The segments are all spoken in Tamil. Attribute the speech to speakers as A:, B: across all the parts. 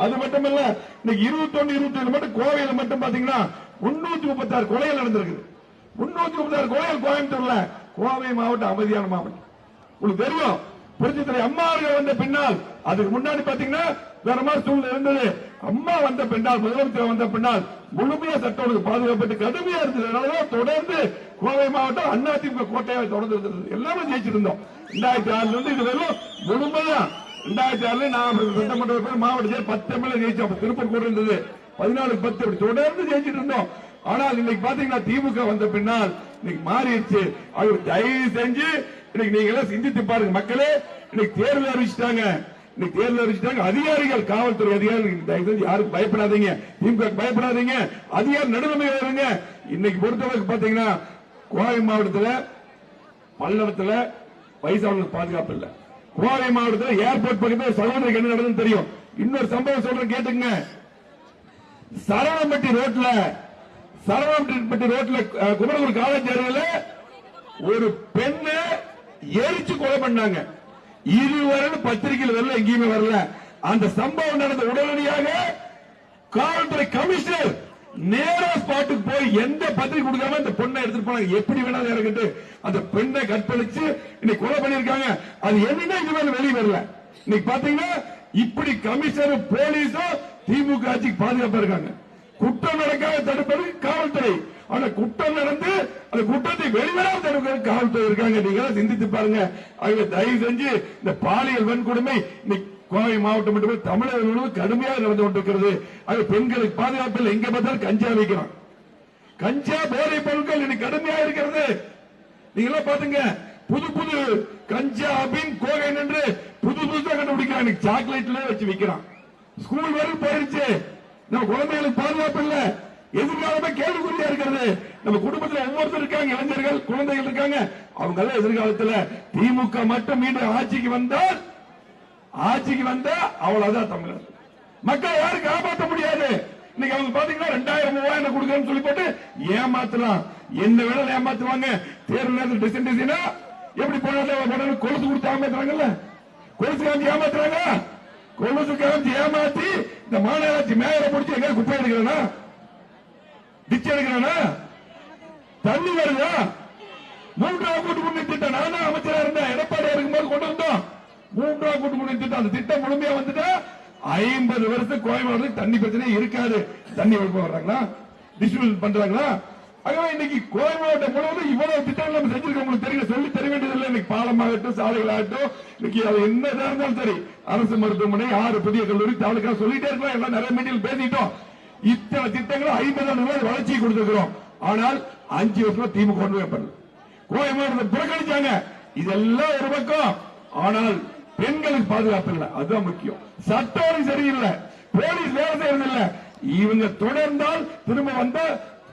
A: அது மட்டும் இல்ல, இன்னைக்கு 21, 27 மட்டும் கோவையில மட்டும் பாத்தீங்கன்னா 336 கொலைகள் நடந்திருக்கு. 336 கொலைகள் கோயம்புத்தூர்ல. கோவை மாவட்டம் அமைதியான மாவட்டம். உங்களுக்கு தெரியும், புரட்சி தலைவி அம்மா அவர்கள் வந்த பின்னால், அதுக்கு முன்னாடி பாத்தீங்கன்னா வேற மாதிரி சூழ்நிலை இருந்தது. அம்மா வந்த பின்னால், முதலமைச்சர் வந்த பின்னால் முழுமையா சட்டம் ஒழுங்கு பாதுகாப்பட்டு கடுமையா இருந்தது. அதனாலதான் தொடர்ந்து கோவை மாவட்டம் அதிமுக கோட்டையாக தொடர்ந்து இருந்தது. எல்லாமே ஜெயிச்சிட்டு இருந்தோம். 2006 இருந்து இது வரலும் முழுமையா 2006 நான் சட்டமன்ற மாவட்ட 10 எம்எல்ஏ ஜெயிச்சோம். திருப்பூர் கூட இருந்தது 14-10 தொடர்ந்து ஜெயிச்சிட்டு இருந்தோம். ஆனால் இன்னைக்கு பாத்தீங்கன்னா திமுக வந்த பின்னால் இன்னைக்கு மாறிடுச்சு. அவர் தயவு செஞ்சு இன்னைக்கு நீங்க எல்லாம் சிந்தித்து பாருங்க மக்களே. இன்னைக்கு தேர்தல் அறிவிச்சிட்டாங்க. இன்னைக்கு தேர்தல் அறிவிச்சிட்டாங்க. அதிகாரிகள், காவல்துறை அதிகாரிகள் தயவு செஞ்சு யாருக்கு பயப்படாதீங்க, திமுக பயப்படாதீங்க, அதிகாரி நடுநிலை வருங்க. இன்னைக்கு பொறுத்தவரைக்கும் பாத்தீங்கன்னா கோவை மாவட்டத்தில் பல்லடத்தில் வயசானவர்களுக்கு பாதுகாப்பு இல்ல. கோவை மாவட்டத்தில் ஏர்போர்ட் பக்கத்தில் சகோதரிக்கு என்ன நடந்ததுன்னு தெரியும். இன்னொரு சம்பவம் சொல்றேன் கேட்டுங்க. சரவணம்பட்டி ரோட்ல குமரகுரு காலேஜ் அருகில ஒரு பெண்ணை எரிச்சு கொலை பண்ணாங்க. இதுவரை பத்திரிகையில் வரல, எங்கேயுமே வரல. அந்த சம்பவம் நடந்த உடனடியாக காவல்துறை கமிஷனர் நேரா ஸ்பாட்டுக்கு போய் எந்த பத்திரிகை கொடுக்காம அந்த பொண்ணை எடுத்துட்டு போனாங்க. எப்படி வேணாலும் இறங்கிட்டு அந்த பெண்ணை கற்பழிச்சு இன்னைக்கு கொலை பண்ணிருக்காங்க. அது என்னன்னா இதுவரை வெளியே வரல. இன்னைக்கு பாத்தீங்கன்னா இப்படி கமிஷனர் போலீஸும் திமுக ஆட்சிக்கு பாதுகாப்பா இருக்காங்க. குற்றம் நடக்காத தடுப்பது காவல்துறை. ஆனா குற்றம் நடந்து அந்த குற்றத்தை வெளிவராமல் தடுக்கிறது காவல்துறை இருக்காங்க. நீங்க சிந்தித்து பாருங்க. ஆகவே தயவு செஞ்சு இந்த பாலியல் வன்கொடுமை கோவை மாவட்டம் மட்டுமே தமிழக முழுவதும் கடுமையாக நடந்து கொண்டிருக்கிறது. அது பெண்களுக்கு பாதுகாப்பில் எங்க பார்த்தாலும் கஞ்சா வைக்கிறோம். கஞ்சா போதை பொருட்கள் இன்னைக்கு கடுமையாக இருக்கிறது. நீங்க பாத்துங்க, புது புது கஞ்சா அபின் கோகை என்று புதுசா கண்டுபிடிக்கிறான். சாக்லேட்ல வச்சு விற்கிறான். ஸ்கூல் வரைக்கும் போயிருச்சு. நம்ம குழந்தைகளுக்கு பாதுகாப்பு இல்ல. எதிர்காலமே கேள்விக்குறியா இருக்கிறது. நம்ம குடும்பத்தில் ஒவ்வொருத்தர் இருக்காங்க, இளைஞர்கள், குழந்தைகள் இருக்காங்க. அவங்க எல்லாம் எதிர்காலத்தில் திமுக மட்டும் மீண்டும் ஆட்சிக்கு வந்தா அவ்வளவுதான் தமிழர் மக்கள் யாரும் காப்பாற்ற முடியாது. இன்னைக்கு அவங்க பாத்தீங்கன்னா 2000 3000 கொடுக்கறன்னு சொல்லி போட்டு ஏமாத்தலாம். என்ன வேணாலும் ஏமாத்துவாங்க. தேர்தல் நேரத்தில் டிசைனா எப்படி போனாலும் கொலுசு கொடுத்து ஏமாத்துறாங்கல்ல, கொலுசு காமிச்சு ஏமாத்துறாங்க. கொலுசு காமிச்சு ஏமாத்தி இந்த மாநகராட்சி மேயரை பிடிச்சி எங்க குப்பை எடுக்கிறானா, டிச் எடுக்கிறானா, தண்ணி வருதா? 3ஆம் கூட்டு குடிநீர் திட்டம் நானும் அமைச்சரா இருந்தேன், எடப்பாடியா இருக்கும்போது கொண்டு வந்தோம். 3ஆம் கூட்டு குடிநீர் திட்டம். அந்த திட்டம் முழுமையா வந்துட்டா 50 வருஷத்துக்கு கோயம்புத்தூர் தண்ணி பிரச்சனை இருக்காது. தண்ணி ஒழுங்கு வர்றாங்களா, டிஸ்ட்ரிபியூஷன் பண்றாங்களா? ஆகவே இன்னைக்கு கோவை மாவட்டம் முழுவதும் இவ்வளவு திட்டங்கள் நம்ம செஞ்சிருக்கோம். உங்களுக்கு தெரியல, சொல்லி தர வேண்டியதில்லை. இன்னைக்கு பாலமாகட்டும், சாலைகளாகட்டும், இன்னைக்கு அது என்னதான் இருந்தாலும் சரி, அரசு மருத்துவமனை, 6 புதிய கல்லூரி, தாலுக்கா சொல்லிட்டே இருக்கலாம். எல்லாம் நிறைய மீட்டில் பேசிட்டோம். இத்தனை திட்டங்களும் 50 ஆண்டு வளர்ச்சி கொடுத்திருக்கிறோம். ஆனால் 5 வருஷம் திமுக கொண்டு வைப்பது கோவை மாவட்டத்தை புறக்கணிச்சாங்க. இதெல்லாம் ஒரு பக்கம். ஆனால் பெண்களுக்கு பாதுகாப்பு இல்லை, அதுதான் முக்கியம். சட்டம் சரியில்லை, போலீஸ் வேலை செய்யறதில்லை. இவங்க தொடர்ந்தால் திரும்ப வந்த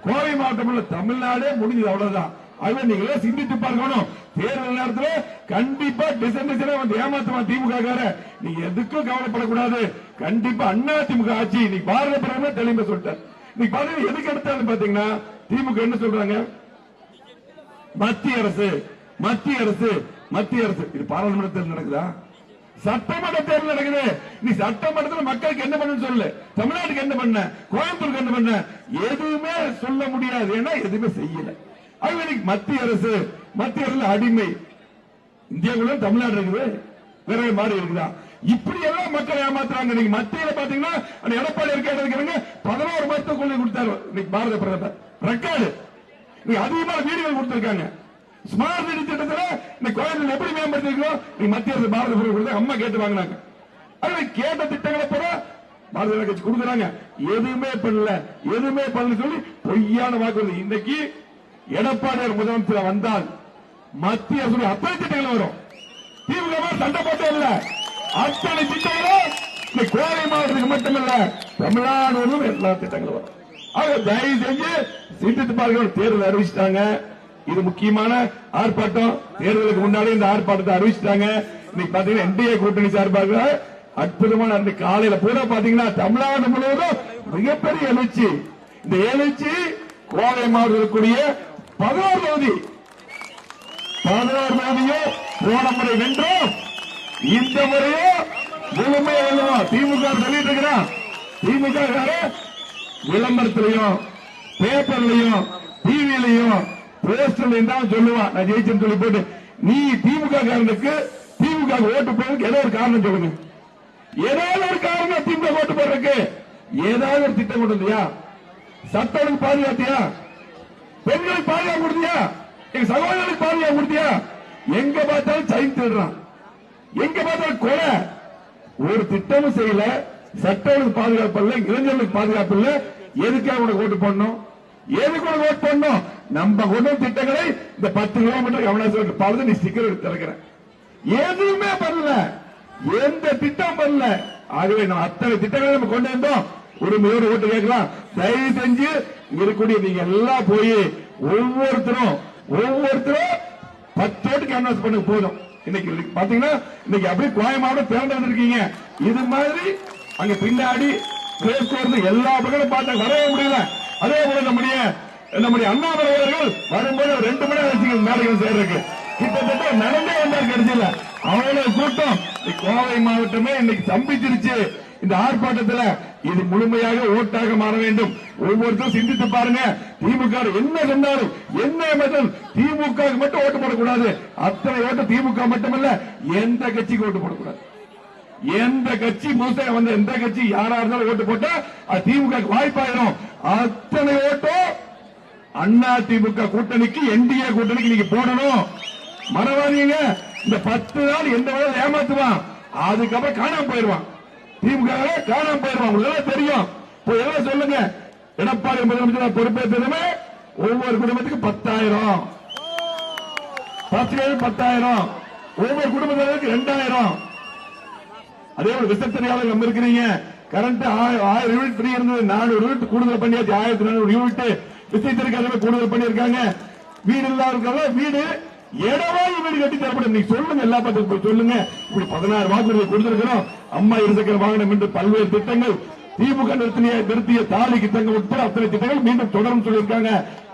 A: கோவை மாவட்டம் உள்ள தமிழ்நாடே முடிஞ்சது, அவ்வளவுதான். ஆகவே நீங்களே சிந்தித்து பார்க்கணும். தேர்தல் நேரத்தில் கண்டிப்பா டிசைன் வந்து ஏமாத்துவான் திமுக கார. நீங்க எதுக்கும் கவலைப்படக்கூடாது. கண்டிப்பா அதிமுக ஆட்சி இன்னைக்கு பாரத பிரதமர் தெளிவா சொல்லிட்டார். இன்னைக்கு பாத்தீங்கன்னா எதுக்கு எடுத்தாலும் பாத்தீங்கன்னா திமுக என்ன சொல்றாங்க, மத்திய அரசு இது பாராளுமன்ற தேர்தல் நடக்குதா, சட்டமன்ற தேர்தல் நடக்குது. நீ சட்டமன்றத்தில் மக்களுக்கு என்ன பண்ணு சொல்லு, தமிழ்நாட்டுக்கு என்ன பண்ண, கோயம்புத்தூருக்கு என்ன பண்ண, எதுவுமே சொல்ல முடியாது. ஏன்னா எதுவுமே செய்யல. மத்திய அரசு அடிமை. இந்தியாவுக்குள்ள தமிழ்நாடு இருக்குது, வேற மாறி இருக்குதா? இப்படி எல்லாம் மக்கள் ஏமாத்துறாங்க. நீங்க மத்தியில பாத்தீங்கன்னா எடப்பாடி இருக்க 11 மருத்துவ கொள்கை கொடுத்தாரு இன்னைக்கு பாரத பிரதமர். ரெக்கார்டு அதிகமான வீடுகள் கொடுத்திருக்காங்க. ஸ்மார்ட் சிட்டி திட்டத்தில் இந்த கோயம்புத்தூர் எப்படி மேம்படுத்திருக்கோம், நீ மத்திய அரசு பாரத பிரதமர் அம்மா கேட்டு வாங்கினாங்க. கேட்ட திட்டங்களை போல பாரதிய கட்சி கொடுக்குறாங்க. எதுவுமே பண்ணல சொல்லி பொய்யான வாக்குறுதி. இன்னைக்கு எடப்பாடியார் முதலமைச்சர் வந்தால் மத்திய அரசு அத்தனை திட்டங்கள் வரும். திமுக சண்டை போட்டே இல்ல, அத்தனை திட்டங்களும் கோவை மாவட்டத்துக்கு மட்டுமல்ல தமிழ்நாடு எல்லா திட்டங்களும் வரும். ஆக தயவு செஞ்சு சிந்தித்து பாருங்கள். தேர்தல் அறிவிச்சிட்டாங்க. இது முக்கியமான ஆர்ப்பாட்டம். தேர்தலுக்கு முன்னாடி இந்த ஆர்ப்பாட்டத்தை அறிவிச்சிட்டாங்க. இன்னைக்கு பாத்தீங்கன்னா என்டிஏ கூட்டணி சார்பாக அற்புதமான காலையில பூரா பாத்தீங்கன்னா தமிழ்நாடு முழுவதும் மிகப்பெரிய எழுச்சி. இந்த எழுச்சி கோவை மாவட்டத்திற்குரிய 11 தொகுதியும் போன முறை வென்றோம். இந்த முறையும் முழுமையாக திமுக சொல்லிட்டு இருக்கிறான். திமுக விளம்பரத்திலையும் பேப்பர்லயும் டிவிலையும் போஸ்டர்லையும் தான் சொல்லுவான் நான் ஜெயிச்சேன்னு சொல்லி போட்டு. நீ திமுக காரனுக்கு திமுக ஓட்டு போறதுக்கு ஏதோ ஒரு காரணம் சொல்லுங்க. ஏதாவது ஒரு காரணம் திமுக ஓட்டு போடுறதுக்கு ஏதாவது ஒரு திட்டம் கொண்டு வந்தியா? சட்டங்களுக்கு பாதுகாத்தியா? பெண்களுக்கு பாதுகாப்பு கொடுத்தியா? எங்க சகோதரர்களுக்கு பாதுகாப்பு கொடுத்தியா? எங்க பார்த்தாலும் சைன் திருடுறான், எங்க பார்த்தாலும் கொலை. ஒரு திட்டமும் செய்யல. சட்டங்களுக்கு பாதுகாப்பு இல்ல, இளைஞர்களுக்கு பாதுகாப்பு இல்ல. எதுக்காக உனக்கு ஓட்டு போடணும்? எதுக்கு உனக்கு ஓட்டு போடணும்? நம்ம கொண்டு திட்டங்களை இந்த 10 கிலோமீட்டர் கவனம் பாலத்தை நீ ஸ்டிக்கர் எடுத்து திறக்கிற. எதுவுமே பண்ணல, எந்த திட்டம் பண்ணல. ஆகவே நம்ம அத்தனை திட்டங்களை நம்ம கொண்டு வந்தோம். உரிமையோடு ஓட்டு கேட்கலாம். தயவு செஞ்சு இருக்கக்கூடிய நீங்க எல்லாம் போய் ஒவ்வொருத்தரும் 10 ஓட்டு கேன்வாஸ் பண்ண போதும். இன்னைக்கு பாத்தீங்கன்னா இன்னைக்கு அப்படியே கோயமாவட்டம் திறந்து வந்திருக்கீங்க. இது மாதிரி அங்க பின்னாடி எல்லா பக்கமும் பார்த்தா வரவே முடியல. அதே போல நம்முடைய அண்ணாமலை அவர்கள் வரும்போது 2 மணி நேரம் மேடைகள் சேர்றதுக்கு கிட்டத்தட்ட நடந்தே வந்தார். கடைசியில அவ்வளவு கூட்டம். கோவை மாவட்டமே இன்னைக்கு சம்பிச்சிருச்சு இந்த ஆர்ப்பாட்டத்தில். இது முழுமையாக ஓட்டாக மாற வேண்டும். ஒவ்வொருத்தரும் சிந்தித்து பாருங்க. திமுக என்ன சொன்னாலும் என்ன மெத்தல் திமுக மட்டும் ஓட்டு போடக்கூடாது. அத்தனை ஓட்டு திமுக மட்டுமல்ல, எந்த கட்சிக்கு ஓட்டு போடக்கூடாது. எந்த கட்சி முழுசா வந்த எந்த கட்சி யாரா இருந்தாலும் ஓட்டு போட்டா அது திமுக வாய்ப்பாயிரும். அத்தனை ஓட்டும் அண்ணா திமுக கூட்டணிக்கு, என்டிஏ கூட்டணிக்கு நீங்க போடணும். மறவாதீங்க. இந்த 10 நாள் எந்த வேலை ஏமாத்துவான், அதுக்கப்புறம் காணாம போயிருவான். திமுக காணாம போயிருவான். உங்களுக்கு தெரியும். எல்லாம் சொல்லுங்க. எடப்பாடி முதலமைச்சர் பொறுப்பேற்றதுமே ஒவ்வொரு குடும்பத்துக்கு 10,000, 10,000, ஒவ்வொரு குடும்பத்தினருக்கு 2,000. அதே போல விசத்தறியாளர் நம்ம இருக்கிறீங்க. கரண்ட் 1000 யூனிட் ஃப்ரீ இருந்தது, 400 யூனிட் கூடுதல் பண்ணியாச்சு. 1400 யூனிட் விசைத்தறிக்காரங்க கூடுதல் பண்ணிருக்காங்க. வீடு இல்லாத வீடு இடவாயு வீடு கட்டி தரப்படும். நீங்க சொல்லுங்க, எல்லா பத்திரிகை சொல்லுங்க. இப்படி 16 வாக்குறுதியை கொடுத்திருக்கிறோம். அம்மா இருசக்கர வாகனம் என்று பல்வேறு திட்டங்கள், திமுக நிறுத்திய தாலிக்கு தங்கம் உட்பட அத்தனை திட்டங்கள் மீண்டும் தொடரும் சொல்லியிருக்காங்க.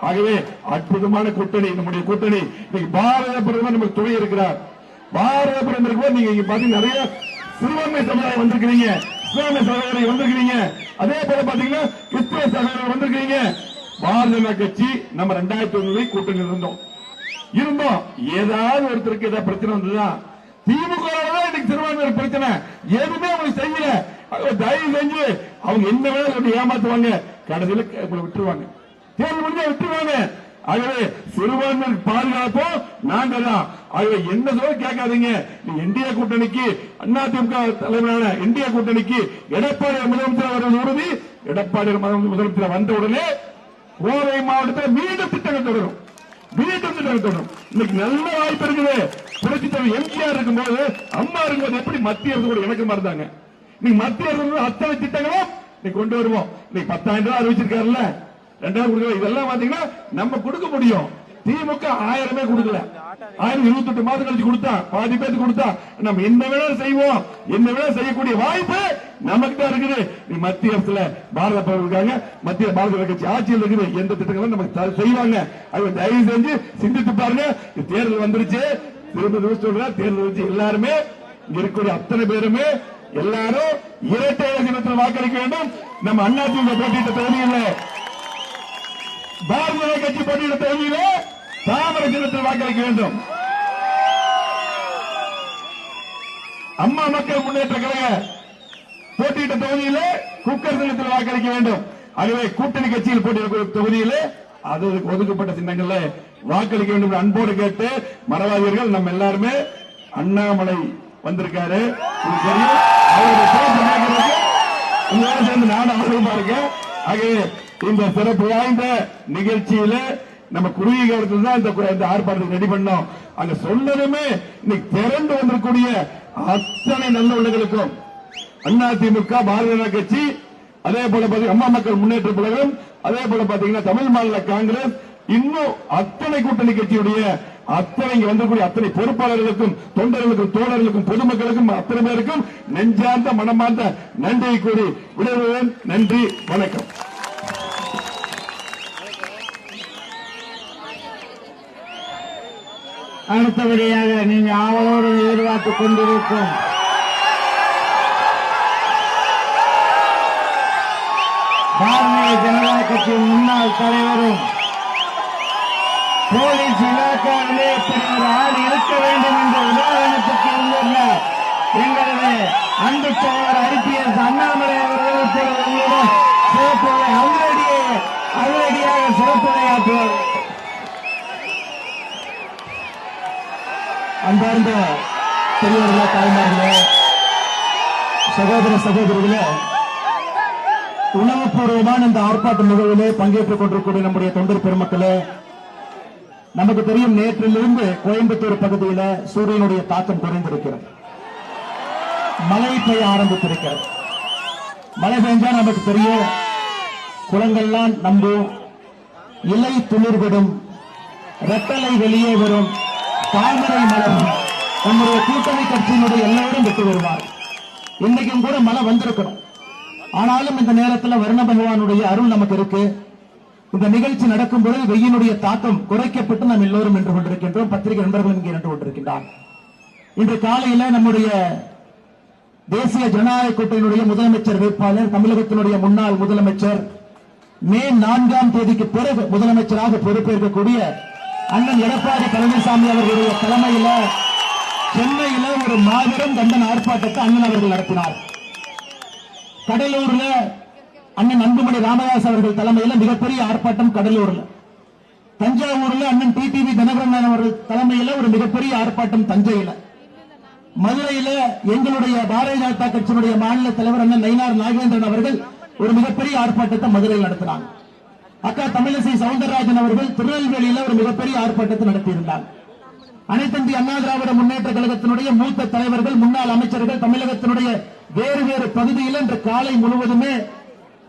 A: ஆகவே அற்புதமான கூட்டணி நம்முடைய கூட்டணி. இன்னைக்கு பாரத பிரதமர் நமக்கு துணை இருக்கிறார். பாரத பிரதமருக்கு நீங்க இங்க பாத்தீங்கன்னா நிறைய சிறுபான்மை சமுதாயம் வந்திருக்கிறீங்க, இஸ்லாமிய சகோதரர்கள் வந்திருக்கிறீங்க, அதே போல பாத்தீங்கன்னா கிறிஸ்துவ சகோதரர்கள் வந்திருக்கிறீங்க. பாரதிய ஜனதா கட்சி நம்ம 2009 கூட்டணி இருந்தோம். ஏதாவது ஒருத்தருக்கு ஏதாவது பிரச்சனை வந்ததா? திமுக இன்னைக்கு சிறுபான்மையினர் பிரச்சனை எதுவுமே அவங்க செய்யல. தயவு செஞ்சு அவங்க என்ன வேலை ஏமாத்துவாங்க, கடைசியில் விட்டுருவாங்க, தேர்தல் முடிஞ்சா விட்டுருவாங்க. ஆகவே சிறுபான்மையினர் பாதுகாப்போம் நாங்க தான். ஆகவே என்ன சொல்ல கேட்காதீங்க. என்டிஏ கூட்டணிக்கு, அதிமுக தலைமையிலான என்டிஏ கூட்டணிக்கு எடப்பாடி முதலமைச்சர் அவர்கள் உறுதி. எடப்பாடி முதலமைச்சர் வந்த உடனே கோவை மாவட்டத்தில் மீண்டும் திட்டங்கள் தொடரும். இன்னைக்கு நல்ல வாய்ப்பு இருக்குது. புரட்சி தலைவர் எம்ஜிஆர் இருக்கும்போது, அம்மா இருக்கும்போது எப்படி மத்திய அரசு கூட எனக்கு இருந்தாங்க. நீங்க மத்திய அரசு அத்தனை திட்டங்களும் கொண்டு வருவோம். இன்னைக்கு 10,000 ரூபாய் அறிவிச்சிருக்காருல்ல, 2000 இதெல்லாம் பாத்தீங்கன்னா நம்ம கொடுக்க முடியும். திமுக 1000 கொடுக்கல, 1028 மாதம் கழிச்சு கொடுத்தா, பாதி பேருக்கு கொடுத்தா. நம்ம என்ன வேணா செய்வோம், என்ன வேணா செய்யக்கூடிய வாய்ப்பு நமக்கு தான் இருக்குது. நீ மத்திய அரசுல பாரத பிரதமர் இருக்காங்க, மத்திய பாரத கட்சி ஆட்சியில் இருக்குது. எந்த திட்டங்களும் நமக்கு செய்வாங்க. அது தயவு செஞ்சு சிந்தித்து பாருங்க. தேர்தல் வந்துருச்சு, திரும்ப சொல்ற தேர்தல் வச்சு எல்லாருமே இங்க இருக்கக்கூடிய அத்தனை பேருமே எல்லாரும் இரட்டை இலக்கணத்தில் வாக்களிக்க வேண்டும். நம்ம அதிமுக போட்டியிட்ட தொகுதியில், பாரதிய ஜனதா கட்சி போட்டியிட்ட தொகுதியிலே தாமரை சின்னத்தில் வாக்களிக்க வேண்டும். அம்மா மக்கள் முன்னேற்ற கழக போட்டியிட்ட தொகுதியிலே குக்கர் சின்னத்தில் வாக்களிக்க வேண்டும். ஆகவே கூட்டணி கட்சியில் போட்டியிட தொகுதியிலே அது ஒதுக்கப்பட்ட சின்னங்கள்ல வாக்களிக்க வேண்டும் அன்போடு கேட்டு, மறவாதீர்கள். நம்ம எல்லாருமே அண்ணாமலை வந்திருக்காரு, அவருடைய சேர்ந்து நானும் ஆர்வமா இருக்கேன். ஆகவே இந்த சிறப்பு வாய்ந்த நிகழ்ச்சியில நம்ம குறுகிய காலத்தில் தான் இந்த ஆர்ப்பாட்டத்தை ரெடி பண்ணோம். அங்க சொன்னதுமே இன்னைக்கு திரண்டு வந்திருக்கூடிய அத்தனை நல்ல உள்ளங்களுக்கும் அதிமுக, பாரதிய ஜனதா கட்சி, அதே போல அம்மா மக்கள் முன்னேற்ற கழகம், அதே போல பாத்தீங்கன்னா தமிழ் மாநில காங்கிரஸ், இன்னும் அத்தனை கூட்டணி கட்சியுடைய அத்தனை வந்திருக்கூடிய அத்தனை பொறுப்பாளர்களுக்கும், தொண்டர்களுக்கும், தோழர்களுக்கும், பொதுமக்களுக்கும் அத்தனை பேருக்கும் நெஞ்சார்ந்த மனமார்ந்த நன்றியை கூறி விடைபெறுவேன். நன்றி, வணக்கம்.
B: அடுத்தபடியாக நீங்க ஆவலோடு எதிர்பார்த்துக் கொண்டிருக்கும் பாரதிய ஜனதா கட்சியின் முன்னாள் தலைவரும் போலீஸ் இலாக்காவிலே இப்படி ஒரு ஆள் இருக்க வேண்டும் என்ற உதாரணத்துக்கு இருந்துள்ள எங்களது அன்பு தலைவர் ஐபிஎஸ் அண்ணாமலை அவர்கள் இப்பொழுது உங்களுடன் சிறப்புரை அதிரடியாக சிறப்புரையாற்றுவார். அன்பார்ந்த பெரியவர்களே, தாய்மார்களே, சகோதர சகோதரிகளே, உணவுப்பூர்வமான இந்த ஆர்ப்பாட்ட நிகழ்விலே பங்கேற்றுக் கொண்டிருக்கூடிய நம்முடைய தொண்டர் பெருமக்களே, நமக்கு தெரியும் நேற்றிலிருந்து கோயம்புத்தூர் பகுதியில் சூரியனுடைய தாக்கம் குறைந்திருக்கிறது. மழை பெய்ய ஆரம்பித்திருக்கிறது. மழை பெய்ஞ்சா நமக்கு தெரியும் குளங்கள்லாம் நம்பும், இலை துளிர்விடும், ரெட்டலை வெளியே வரும், தாமரை மலரும். நம்முடைய கூட்டணி கட்சியினுடைய எல்லோரும் விட்டு வருவார். இன்னைக்கும் கூட மழை வந்திருக்கணும். ஆனாலும் இந்த நேரத்தில் வருண பகவானுடைய அருள் நமக்கு இருக்கு. இந்த நிகழ்ச்சி நடக்கும் பொழுது வெயிலுடைய தாக்கம் குறைக்கப்பட்டு நாம் எல்லோரும் நின்று கொண்டிருக்கின்றோம். பத்திரிகை நண்பர்கள் இங்கே நின்று கொண்டிருக்கின்றார். இன்று காலையில நம்முடைய தேசிய ஜனநாயக கூட்டணியினுடைய முதலமைச்சர் வேட்பாளர், தமிழகத்தினுடைய முன்னாள் முதலமைச்சர், மே 4ஆம் தேதிக்கு பிறகு முதலமைச்சராக பொறுப்பேற்கக்கூடிய அண்ணன் எடப்பாடி பழனிசாமி அவர்களுடைய தலைமையில சென்னையில ஒரு மாபெரும் கண்டன ஆர்ப்பாட்டத்தை அண்ணன் அவர்கள் நடத்தினார். கடலூர்ல அண்ணன் அன்புமணி ராமதாஸ் அவர்கள் தலைமையில் மிகப்பெரிய ஆர்ப்பாட்டம் கடலூர்ல. தஞ்சாவூர்ல அண்ணன் டிடிவி தினகரன் அவர்கள் தலைமையில் ஒரு மிகப்பெரிய ஆர்ப்பாட்டம் தஞ்சையில. மதுரையில எங்களுடைய பாரதிய ஜனதா கட்சியினுடைய மாநில தலைவர் அண்ணன் நயினார் நாகேந்திரன் அவர்கள் ஒரு மிகப்பெரிய ஆர்ப்பாட்டத்தை மதுரையில் நடத்தினார். அக்கா தமிழிசை சவுந்தரராஜன் அவர்கள் திருநெல்வேலியில ஒரு மிகப்பெரிய ஆர்ப்பாட்டத்தை நடத்தியிருந்தார். அனைத்திந்திய அண்ணா திராவிட முன்னேற்ற கழகத்தினுடைய மூத்த தலைவர்கள், முன்னாள் அமைச்சர்கள் தமிழகத்தினுடைய வேறு வேறு பகுதியில் இன்று காலை முழுவதுமே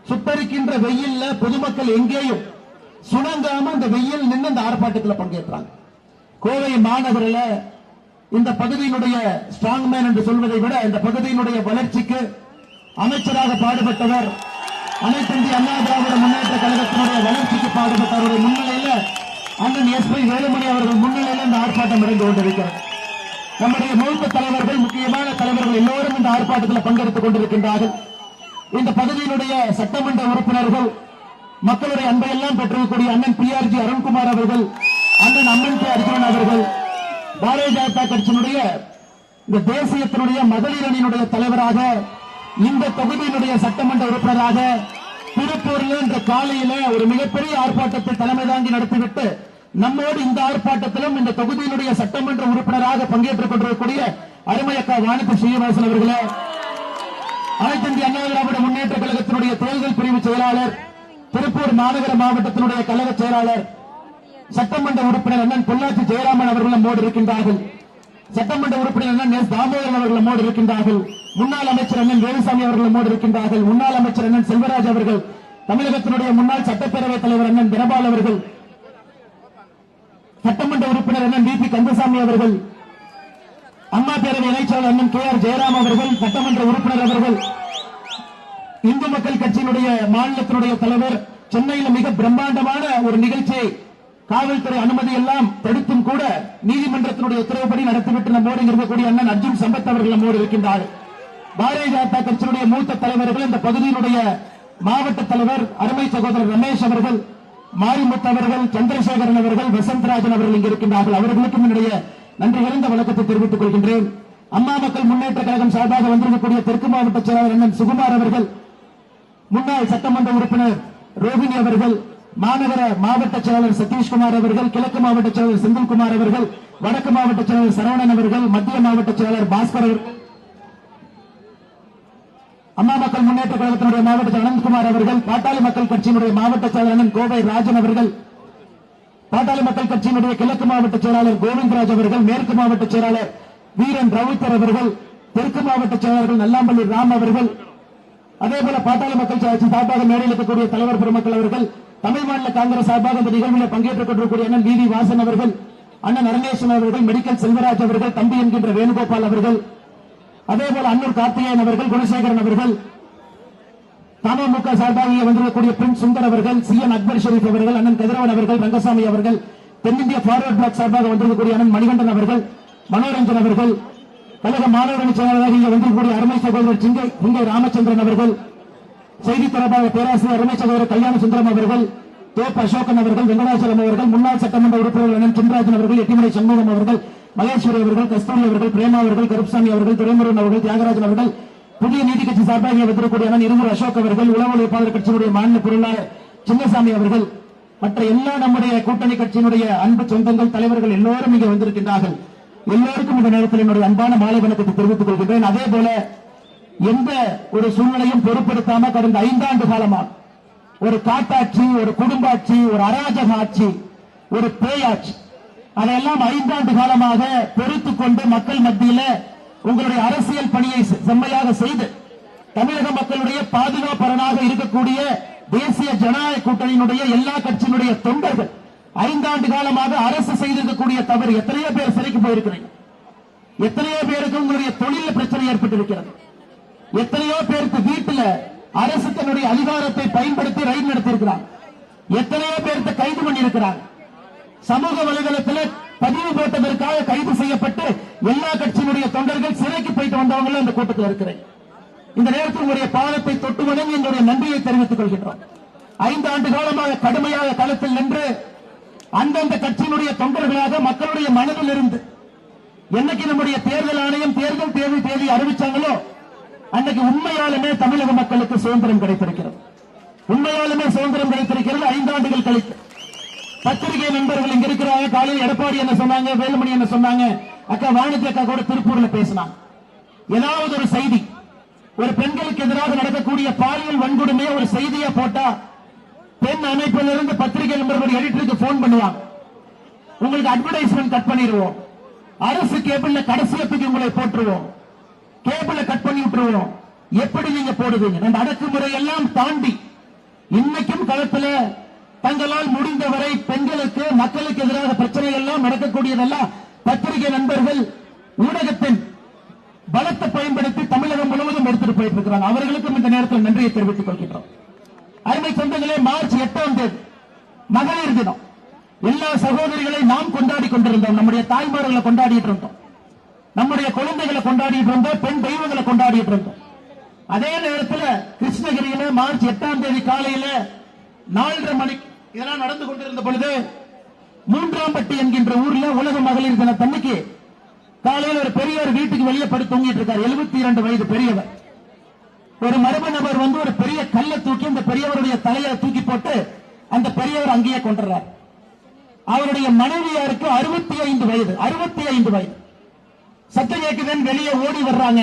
B: சுட்டரிக்கின்ற வெயில்ல பொதுமக்கள் எங்கேயும் சுணங்காம அந்த வெயில் நின்று இந்த ஆர்ப்பாட்டத்தில் பங்கேற்றாங்க. கோவை மாநகரில் இந்த பகுதியினுடைய ஸ்ட்ராங் மேன் என்று சொல்வதை விட இந்த பகுதியினுடைய வளர்ச்சிக்கு அமைச்சராக பாடுபட்டவர், அனைத்திந்திய அண்ணா திராவிட முன்னேற்ற கழகத்தினுடைய வளர்ச்சிக்கு பாடுபட்டவருடைய முன்னிலையில் அண்ணன் எஸ்.பி. வேலுமணி அவர்கள் முன்னிலையில் இந்த ஆர்ப்பாட்டம் நடந்து கொண்டிருக்கிறது. நம்முடைய மூத்த தலைவர்கள், முக்கியமான தலைவர்கள் எல்லோரும் இந்த ஆர்ப்பாட்டத்தில் பங்கெடுத்துக் கொண்டிருக்கின்றார்கள். இந்த பகுதியினுடைய சட்டமன்ற உறுப்பினர்கள், மக்களுடைய அன்பையெல்லாம் பெற்றிருக்கக்கூடிய அண்ணன் PRG அருண்குமார் அவர்கள், அண்ணன் அம்மன் கே அர்ஜுனன் அவர்கள், பாரதிய ஜனதா கட்சியினுடைய இந்த தேசியத்தினுடைய மகளிர் அணியினுடைய தலைவராக, இந்த தொகுதியினுடைய சட்டமன்ற உறுப்பினராக திருப்பூரில் இன்று காலையில ஒரு மிகப்பெரிய ஆர்ப்பாட்டத்தை தலைமை தாங்கி நடத்திவிட்டு நம்மோடு இந்த ஆர்ப்பாட்டத்திலும் இந்த தொகுதியினுடைய சட்டமன்ற உறுப்பினராக பங்கேற்றுக் கொண்டிருக்கக்கூடிய அருமையக்கா வானதி ஸ்ரீனிவாசன் அவர்களே, அனைத்து இந்திய அண்ணா திராவிட முன்னேற்ற கழகத்தினுடைய தேர்தல் பிரிவு செயலாளர், திருப்பூர் மாநகர மாவட்டத்தினுடைய கழக செயலாளர், சட்டமன்ற உறுப்பினர் அண்ணன் பொள்ளாச்சி ஜெயராமன் அவர்கள் நம்மோடு இருக்கின்றார்கள். சட்டமன்ற உறுப்பினர் அண்ணன் எஸ். தாமோதரன் அவர்கள் நம்மோடு இருக்கின்றார்கள். முன்னாள் அமைச்சர் அண்ணன் வேலுசாமி அவர்கள் நம்மோடு இருக்கின்றார்கள். முன்னாள் அமைச்சர் அண்ணன் செல்வராஜ் அவர்கள், தமிழகத்தினுடைய முன்னாள் சட்டப்பேரவைத் தலைவர் அண்ணன் தினபால் அவர்கள், சட்டமன்ற உறுப்பினர் அண்ணன் வி.பி. கந்தசாமி அவர்கள், அம்மா பேரவை இணைச்சாளர் அண்ணன் கே.ஆர். ஜெயராம் அவர்கள், சட்டமன்ற உறுப்பினர் அவர்கள், இந்து மக்கள் கட்சியினுடைய மாநிலத்தினுடைய தலைவர், சென்னையில் மிக பிரம்மாண்டமான ஒரு நிகழ்ச்சியை காவல்துறை அனுமதி எல்லாம் தடுத்தும் கூட நீதிமன்றத்தினுடைய உத்தரவுப்படி நடத்திவிட்டு நம்மோடு இருக்கக்கூடிய அண்ணன் அர்ஜுன் சம்பத் அவர்கள் நம்மோடு இருக்கின்றார். பாரதிய ஜனதா கட்சியினுடைய மூத்த தலைவர்கள், இந்த பகுதியினுடைய மாவட்ட தலைவர் அருமை சகோதரர் ரமேஷ் அவர்கள், மாரிமுத்து அவர்கள், சந்திரசேகரன் அவர்கள், வசந்தராஜன் அவர்கள் இங்கு இருக்கின்றார்கள். அவர்களுக்கும் என்னுடைய நன்றி கலந்த வணக்கத்தை தெரிவித்துக் கொள்கின்றேன். அம்மா மக்கள் முன்னேற்ற கழகம் சார்பாக வந்திருக்கக்கூடிய தெற்கு மாவட்ட செயலாளர் அண்ணன் சுகுமார் அவர்கள், முன்னாள் சட்டமன்ற உறுப்பினர் ரோஹிணி அவர்கள், மாநகர மாவட்ட செயலாளர் சதீஷ்குமார் அவர்கள், கிழக்கு மாவட்ட செயலாளர் செந்தில்குமார் அவர்கள், வடக்கு மாவட்ட செயலாளர் சரவணன் அவர்கள், மத்திய மாவட்ட செயலாளர் பாஸ்கர் அவர்கள், அம்மா மக்கள் முன்னேற்ற கழகத்தினுடைய மாவட்ட செயலர் அனந்த்குமார் அவர்கள், பாட்டாளி மக்கள் கட்சியினுடைய மாவட்ட செயலாளர் அண்ணன் கோவை ராஜன் அவர்கள், பாட்டாளி மக்கள் கட்சியினுடைய கிழக்கு மாவட்ட செயலாளர் கோவிந்தராஜ் அவர்கள், மேற்கு மாவட்ட செயலாளர் வீரன் ரவுத்தர் அவர்கள், தெற்கு மாவட்ட செயலாளர்கள் நல்லாம்பள்ளி ராம் அவர்கள், அதேபோல பாட்டாளி மக்கள் கட்சி சார்பாக மேடையில் இருக்கக்கூடிய தலைவர் பெருமக்கள் அவர்கள், தமிழ் மாநில காங்கிரஸ் சார்பாக இந்த நிகழ்வில் பங்கேற்றுக் கொண்டிருக்கக்கூடிய அண்ணன் வி.வி. வாசன் அவர்கள், அண்ணன் அருணேசன் அவர்கள், மெடிக்கல் செல்வராஜ் அவர்கள், தம்பி என்கின்ற வேணுகோபால் அவர்கள், அதேபோல அன்னூர் கார்த்திகேயன் அவர்கள், குணசேகரன் அவர்கள், தமுக சார்பாக வந்திருக்கக்கூடிய பிரின்ஸ் சுந்தர் அவர்கள், சி.என். அக்பர் ஷெரீப் அவர்கள், அண்ணன் கதிரவன் அவர்கள், ரங்கசாமி அவர்கள், தென்னிந்திய பார்வர்ட் பிளாக் சார்பாக வந்திருக்கக்கூடிய அண்ணன் மணிகண்டன் அவர்கள், மனோரஞ்சன் அவர்கள், கழக மாணவரணி செயலாளராக இங்கே வந்திருக்கக்கூடிய அருமை சகோதரர் சிங்கை ராமச்சந்திரன் அவர்கள், செய்தி தொடர்பாளர் பேராசிரியர் அருமை சகோதரர் கல்யாண சுந்தரம் அவர்கள், தோப் அசோகன் அவர்கள், வெங்கடாச்சலம் அவர்கள், முன்னாள் சட்டமன்ற உறுப்பினர் அண்ணன் சின்ராஜன் அவர்கள், எட்டிமலை சண்முகம் அவர்கள், மகேஸ்வரி அவர்கள், கஸ்தூரி அவர்கள், பிரேமா அவர்கள், கருப்சாமி அவர்கள், துரைமுருகன் அவர்கள், தியாகராஜன் அவர்கள், புதிய நீதி கட்சி சார்பாக வந்திருக்கக்கூடிய அண்ணன் இருவர் அசோக் அவர்கள், உளவு உழைப்பாளர் கட்சியினுடைய மாநில பொருளாளர் சின்னசாமி அவர்கள், மற்ற எல்லா நம்முடைய கூட்டணி கட்சியினுடைய அன்பு சொந்தங்கள், தலைவர்கள் எல்லோரும் இங்கே வந்திருக்கின்றார்கள். எல்லோருக்கும் இந்த நேரத்தில் என்னுடைய அன்பான மாலை வணக்கத்தை தெரிவித்துக் கொள்கின்றேன். அதே போல எந்த ஒரு சூழ்நிலையும் பொருட்படுத்தாம கடந்த 5 ஆண்டு காலமாக ஒரு காட்டாட்சி, ஒரு குடும்பாட்சி, ஒரு அராஜக ஆட்சி, ஒரு பேயாட்சி, அதையெல்லாம் 5 ஆண்டு காலமாக பொறுத்துக் கொண்டு மக்கள் மத்தியில உங்களுடைய அரசியல் பணியை செம்மையாக செய்து தமிழக மக்களுடைய பாதுகாப்பரனாக இருக்கக்கூடிய தேசிய ஜனநாயக கூட்டணியினுடைய எல்லா கட்சியினுடைய தொண்டர்கள் 5 ஆண்டு காலமாக அரசு செய்திருக்கக்கூடிய தவறு, எத்தனையோ பேர் சிறைக்கு போயிருக்கிறீங்க, எத்தனையோ பேருக்கு உங்களுடைய தொழில பிரச்சனை ஏற்பட்டிருக்கிறது, எத்தனையோ பேருக்கு வீட்டுல அரசு தன்னுடைய அதிகாரத்தை பயன்படுத்தி ரைடு நடத்தியிருக்கிறாங்க, எத்தனையோ பேருக்கு கைது பண்ணியிருக்கிறாங்க, சமூக வலைதளத்தில் பதிவு போட்டதற்காக கைது செய்யப்பட்டு எல்லா கட்சியினுடைய தொண்டர்கள் சிறைக்கு போயிட்டு வந்தவங்களும் இந்த கூட்டத்தில் இருக்கிறேன். இந்த நேரத்தில் உங்களுடைய பாதத்தை தொட்டு வணங்கி என்னுடைய நன்றியை தெரிவித்துக் கொள்கின்றோம். 5 ஆண்டு காலமாக கடுமையாக களத்தில் நின்று அந்தந்த கட்சியினுடைய தொண்டர்களாக மக்களுடைய மனதில் இருந்து என்னைக்கு நம்முடைய தேர்தல் ஆணையம் தேர்தல் தேதி அறிவிச்சாங்களோ அன்னைக்கு உண்மையாலுமே தமிழக மக்களுக்கு சுதந்திரம் கிடைத்திருக்கிறது. உண்மையாலுமே சுதந்திரம் கிடைத்திருக்கிறது 5 ஆண்டுகள் கழித்து. பத்திரிகை நண்பர்கள் இங்க இருக்கிறாங்க. காலையில் எடப்பாடி என்ன சொன்னாங்க, வேலுமணி என்ன சொன்னாங்க, அக்கா வாணிஜி அக்கா கூட திருப்பூர்ல பேசினாங்க. ஏதாவது ஒரு செய்தி, ஒரு பெண்களுக்கு எதிராக நடக்கக்கூடிய பாலியல் வன்கொடுமையை ஒரு செய்தியா போட்டா பெண் அமைப்பிலிருந்து பத்திரிகை நண்பர்கள் எடிட்டருக்கு போன் பண்ணுவாங்க, உங்களுக்கு அட்வர்டைஸ்மெண்ட் கட் பண்ணிடுவோம், அரசு கேபிள்ல கடைசியத்துக்கு உங்களை போட்டுருவோம், கேபிள கட் பண்ணி விட்டுருவோம், எப்படி நீங்க போடுவீங்க? அந்த அடக்குமுறை எல்லாம் தாண்டி இன்னைக்கும் களத்துல தங்களால் முடிந்தவரை பெண்களுக்கு மக்களுக்கு எதிராக பிரச்சனை எல்லாம் நடக்கக்கூடியதெல்லாம் பத்திரிகை நண்பர்கள் ஊடகத்தின் பலத்தை பயன்படுத்தி தமிழகம் முழுவதும் எடுத்துட்டு போயிட்டு இருக்கிறாங்க. அவர்களுக்கும் இந்த நேரத்தில் நன்றியை தெரிவித்துக் கொள்கின்றோம். அருமை சொந்தங்களே, மார்ச் 8ஆம் தேதி மகளிர் தினம். எல்லா சகோதரிகளை நாம் கொண்டாடி கொண்டிருந்தோம், நம்முடைய தாய்மார்களை கொண்டாடிட்டு இருந்தோம், நம்முடைய குழந்தைகளை கொண்டாடிட்டு இருந்தோம், பெண் தெய்வங்களை கொண்டாடிட்டு இருந்தோம். அதே நேரத்தில் கிருஷ்ணகிரியில மார்ச் 8ஆம் தேதி காலையில 4:30 மணிக்கு இதெல்லாம் நடந்து கொண்டிருந்த பொழுது மூன்றாம்பட்டி என்கின்ற ஊர்ல உலக மகளிர் தினத்தன்னைக்கு காலையில் ஒரு பெரியவர் வீட்டுக்கு வெளியே படுத்து தூங்கிட்டு இருக்கார். 72 வயது பெரியவர். ஒரு மர்ம நபர் வந்து ஒரு பெரிய கல்லை தூக்கி அந்த பெரியவருடைய தலையை தூக்கி போட்டு அந்த பெரியவர் அங்கேயே கொண்டுறார். அவருடைய மனைவியாருக்கு 65 வயது. 65 வயது. சத்தம் கேட்குதுன்னு வெளியே ஓடி வர்றாங்க.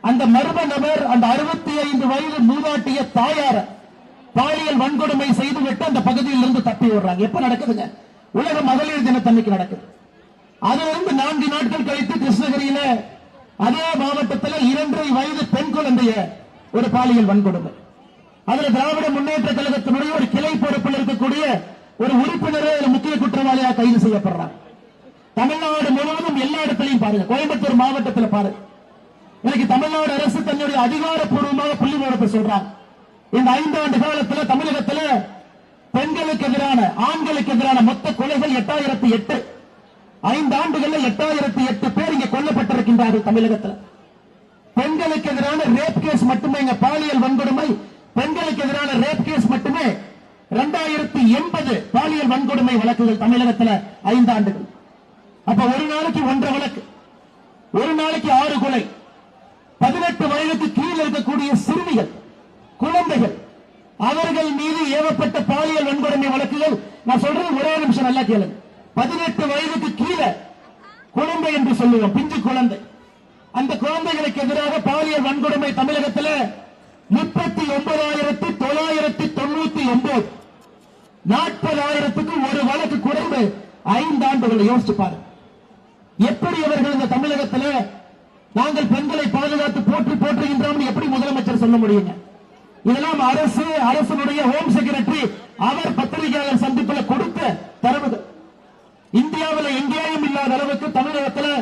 B: அந்த மர்ம நபர் அந்த 65 வயது மூதாட்டிய தாயார பாலியல் வன்கொடுமை செய்துவிட்டு அந்த பகுதியில் இருந்து தப்பி விடுறாங்க. எப்ப நடக்குதுங்க? உலக மகளிர் தினத்தன்னைக்கு நடக்குது. அதிலிருந்து 4 நாட்கள் கழித்து கிருஷ்ணகிரியில அதே மாவட்டத்தில் 2 வயது பெண் குழந்தைய ஒரு பாலியல் வன்கொடுமை. அதில் திராவிட முன்னேற்ற கழகத்தினுடைய ஒரு கிளை பொறுப்பில் இருக்கக்கூடிய ஒரு உறுப்பினரே முக்கிய குற்றவாளியாக கைது செய்யப்படுறாங்க. தமிழ்நாடு முழுவதும் எல்லா இடத்திலையும் பாருங்க, கோயம்புத்தூர் மாவட்டத்தில் பாருங்க. இன்னைக்கு தமிழ்நாடு அரசு தன்னுடைய அதிகாரப்பூர்வமாக புள்ளி விவரத்தை சொல்றாங்க. இந்த 5 ஆண்டு காலத்தில் தமிழகத்தில் பெண்களுக்கு எதிரான ஆண்களுக்கு எதிரான மொத்த கொலைகள் 8008. 5 ஆண்டுகளில் 8008 பேர் இங்கே கொல்லப்பட்டிருக்கின்றார்கள் தமிழகத்தில். பெண்களுக்கு எதிரான ரேப் கேஸ் மட்டுமே, இங்க பாலியல் வன்கொடுமை பெண்களுக்கு எதிரான ரேப் கேஸ் மட்டுமே 2080 பாலியல் வன்கொடுமை வழக்குகள் தமிழகத்தில் 5 ஆண்டுகள். அப்ப ஒரு நாளைக்கு 1.5 வழக்கு, ஒரு நாளைக்கு 6 கொலை. 18 வயதுக்கு கீழே இருக்கக்கூடிய சிறுமிகள், குழந்தைகள், அவர்கள் மீது ஏவப்பட்ட பாலியல் வன்கொடுமை வழக்குகள். நான் சொல்றேன், ஒரே நிமிஷம் நல்லா கேளுங்க. 18 வயதுக்கு கீழே குழந்தை என்று சொல்லுவோம், பிஞ்சு குழந்தை. அந்த குழந்தைகளுக்கு எதிராக பாலியல் வன்கொடுமை தமிழகத்தில் 39,999. 40,000க்கு ஒரு வழக்கு குறைந்து 5 ஆண்டுகள். யோசிச்சு பாருங்க, எப்படி அவர்கள் இந்த தமிழகத்தில் நாங்கள் பெண்களை பாதுகாத்து போற்றுகின்றோம் எப்படி முதலமைச்சர் சொல்ல முடியுங்க? இதெல்லாம் அரசுடைய ஹோம் செக்ரட்டரி அவர் பத்திரிகையாளர் சந்திப்பில் கொடுத்த தரவுகள். இந்தியாவில் எங்கேயும் இல்லாத அளவுக்கு தமிழகத்தில்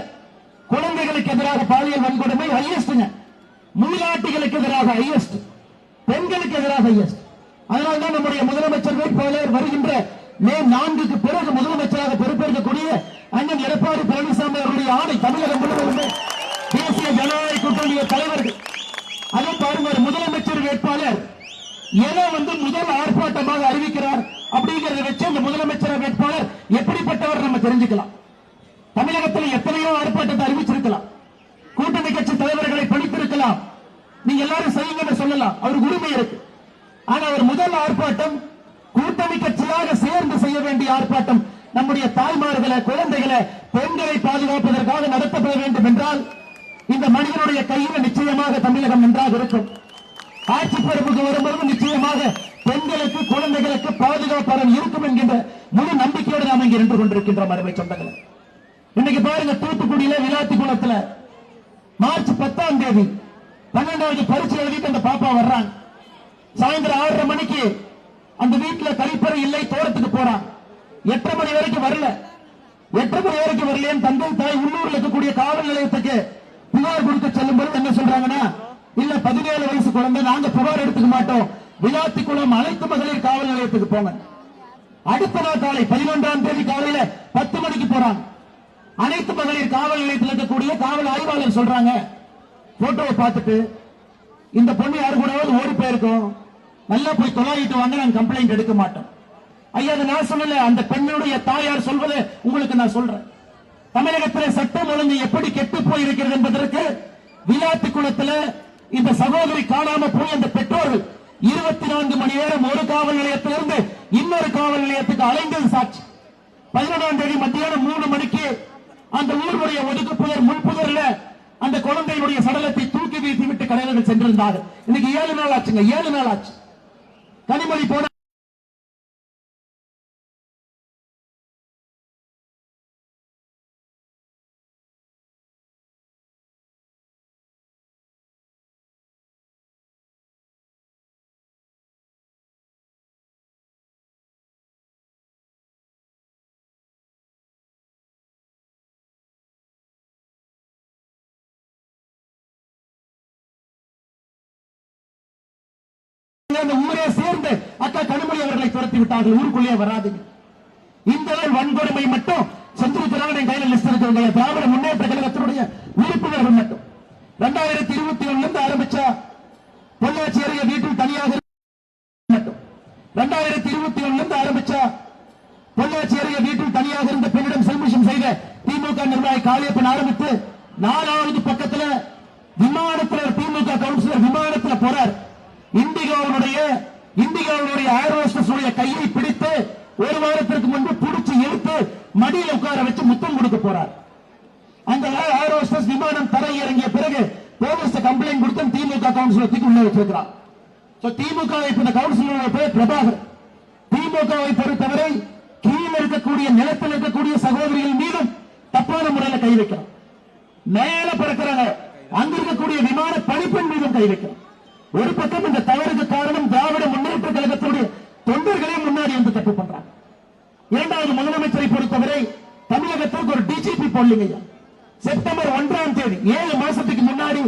B: குழந்தைகளுக்கு எதிராக பாலியல் வன்கொடுமை ஹையஸ்ட், மூலாட்டிகளுக்கு எதிராக ஹையஸ்ட், பெண்களுக்கு எதிராக ஹையஸ்ட். அதனால்தான் நம்முடைய முதலமைச்சர் வேட்பாளர் வருகின்ற மே 4க்கு பிறகு முதலமைச்சராக பொறுப்பேற்கக்கூடிய அண்ணன் எடப்பாடி பழனிசாமி அவருடைய ஆணை தமிழகம் முழுவதும் தேசிய ஜனநாயக கூட்டணிய தலைவர்கள். அதை பாருங்க, முதலமைச்சர் வேட்பாளர் எதை முதல் ஆர்ப்பாட்டமாக அறிவிக்கிறார் அப்படிங்கறத வச்சு அந்த முதலமைச்சர் வேட்பாளர் எப்படிப்பட்டவர் நம்ம தெரிஞ்சுக்கலாம். தமிழகத்தில் எத்தனையோ ஆர்ப்பாட்டத்தை அறிவிச்சிருக்கலாம், கூட்டணி கட்சி தலைவர்களை பணித்திருக்கலாம், நீங்க எல்லாரும் செய்யுங்கன்னு சொல்லலாம், அவருக்கு உரிமை இருக்கு. ஆனா அவர் முதல் ஆர்ப்பாட்டம் கூட்டணி கட்சியாக சேர்ந்து செய்ய வேண்டிய ஆர்ப்பாட்டம், நம்முடைய தாய்மார்களை, குழந்தைகளை, பெண்களை பாதுகாப்பதற்காக நடத்தப்பட வேண்டும் என்றால் இந்த மனிதனுடைய கையில் நிச்சயமாக தமிழகம் நன்றாக இருக்கும். ஆட்சி பொறுப்புக்கு வரும்போது நிச்சயமாக பெண்களுக்கு, குழந்தைகளுக்கு பாதுகாப்பாளர் இருக்கும் என்கின்ற முழு நம்பிக்கையோடு நாம் இங்கே நின்று கொண்டிருக்கின்றோம். அருமை சொந்தங்களை, இன்னைக்கு பாருங்க, தூத்துக்குடியில விளாத்திக்குளத்துல மார்ச் 10ஆம் தேதி 12வது பரீட்சை எழுதிட்டு அந்த பாப்பா வர்றாங்க. சாயந்தரம் 6:30 மணிக்கு அந்த வீட்டுல கழிப்பறை இல்லை, தோட்டத்துக்கு போறான். 8:30 மணி வரைக்கும் வரல. 8:30 மணி வரைக்கும் வரலையேன்னு தந்தை தாய் உள்ளூர்ல இருக்கக்கூடிய காவல் நிலையத்துக்கு புகார் கொடுக்க செல்லும் போது என்ன சொல்றாங்கன்னா, இல்ல 17 வயசு குழந்தை, நாங்க புகார் எடுத்துக்க மாட்டோம், விளாத்திக்குளம் அனைத்து மகளிர் காவல் நிலையத்துக்கு போங்க. அடுத்த நாள் காலை 11ஆம் தேதி காலையில 10 மணிக்கு போறாங்க. அனைத்து மகளிர் காவல் நிலையத்தில் இருக்கக்கூடிய காவல் ஆய்வாளர் சொல்றாங்க, போட்டோவை பார்த்துட்டு இந்த பொண்ணு யாரு கூடவாவது ஓடி போயிருக்கோம், நல்லா போய் தொலாயிட்டு வாங்க, நாங்க கம்ப்ளைண்ட் எடுக்க மாட்டோம். ஐயா, அதை நான் சொல்லல, அந்த பெண்ணுடைய தாயார் சொல்வதை உங்களுக்கு நான் சொல்றேன். தமிழகத்தில் சட்டம் ஒழுங்கு எப்படி கெட்டு போயிருக்கிறது என்பதற்கு விளாத்திக்குளத்தில் இந்த சகோதரி காணாம போய் அந்த பெற்றோர்கள் 24 மணி நேரம் ஒரு காவல் நிலையத்திலிருந்து இன்னொரு காவல் நிலையத்துக்கு அலைந்தது சாட்சி. 11ஆம் தேதி மத்தியானம் 3 மணிக்கு அந்த ஊருடைய ஒதுக்குப்புதர் முன்புதர்ல அந்த குழந்தையினுடைய சடலத்தை தூக்கி வீசி விட்டு கடைகள் சென்றிருந்தார்கள். இன்னைக்கு 7 நாள் ஆச்சுங்க, 7 நாள் ஆச்சு. கனிமொழி போன ஊரே சேர்ந்து அக்கா கனிமொழி அவர்களை துரத்தி விட்டார்கள், ஊருக்குள்ளே வராதுங்க. இந்த வன்கொடுமை மட்டும் செஞ்சிருக்கிறாங்க. என் கையில லிஸ்ட் இருக்கு. திராவிட முன்னேற்ற கழகத்தினுடைய உறுப்பினர்கள் மட்டும் 2021 ஆரம்பிச்சா பொள்ளாச்சி அருகே வீட்டில் தனியாக மட்டும் 2021 ஆரம்பிச்சா பொள்ளாச்சி அருகே வீட்டில் தனியாக இருந்த பெண்ணிடம் செல்மிஷம் செய்த திமுக நிர்வாகி காளியப்பன் ஆரம்பித்து 4வது பக்கத்தில் விமானத்தில் திமுக கவுன்சிலர் விமானத்தில் போறார். இண்டிகோவுடைய ஏர் ஹோஸ்டஸ் கையை பிடித்து 1 வாரத்திற்கு முன்பு பிடிச்சு இழுத்து மடியில் உட்கார வச்சு முத்தம் கொடுக்க போறார். அந்த ஏர் ஹோஸ்டஸ் விமானம் தரை இறங்கிய பிறகு போலீஸ் கம்ப்ளைண்ட் கொடுத்து திமுக கவுன்சிலர் உள்ள வச்சிருக்கிறார். திமுக கவுன்சிலர் பேர் பிரபாகர். திமுகவை பொறுத்தவரை கீழே இருக்கக்கூடிய நிலத்தில் இருக்கக்கூடிய சகோதரிகள் மீதும் தப்பான முறையில் கை வைக்கிறோம். மேல பறக்கிறாங்க, அங்க இருக்கக்கூடிய விமான பணிப்பெண் மீதும் கை வைக்கிறோம். ஒரு பக்கம் இந்த தவறுக்கு காரணம் திராவிட முன்னேற்ற கழகத்துடைய தொண்டர்களே முன்னாடி வந்து தப்பு பண்றாங்க. 2வது முதலமைச்சரை பொறுத்தவரை தமிழகத்திற்கு ஒரு டிஜிபி போடலீங்க. செப்டம்பர் 1ஆம் தேதி 7 மாசத்துக்கு முன்னாடி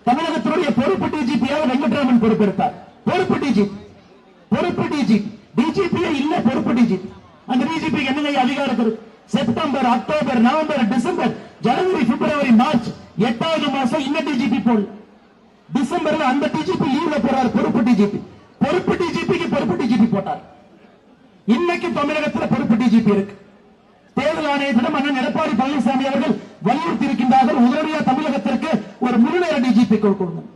B: தமிழகத்தினுடைய பொறுப்பு டிஜிபியாக வெங்கட்ராமன் பொறுப்பெடுத்தார். பொறுப்பு டிஜிபி இல்ல, பொறுப்பு டிஜிபி. அந்த டிஜிபி என்ன அதிகாரம் இருக்கு? செப்டம்பர், அக்டோபர், நவம்பர், டிசம்பர், ஜனவரி, பிப்ரவரி, மார்ச் 8வது மாசம் இன்னும் டிஜிபி போடல. டிசம்பர்ல அந்த டிஜிபி லீவ்ல போறார். பொறுப்பு டிஜிபிக்கு பொறுப்பு டிஜிபி போட்டார். இன்னைக்கு தமிழகத்தில் பொறுப்பு டிஜிபி இருக்கு. தேர்தல் ஆணையத்திடம் அண்ணன் எடப்பாடி பழனிசாமி அவர்கள் வலியுறுத்தி இருக்கின்றார்கள், உடனடியாக தமிழகத்திற்கு ஒரு முழுநேர டிஜிபி கொடுக்கணும்.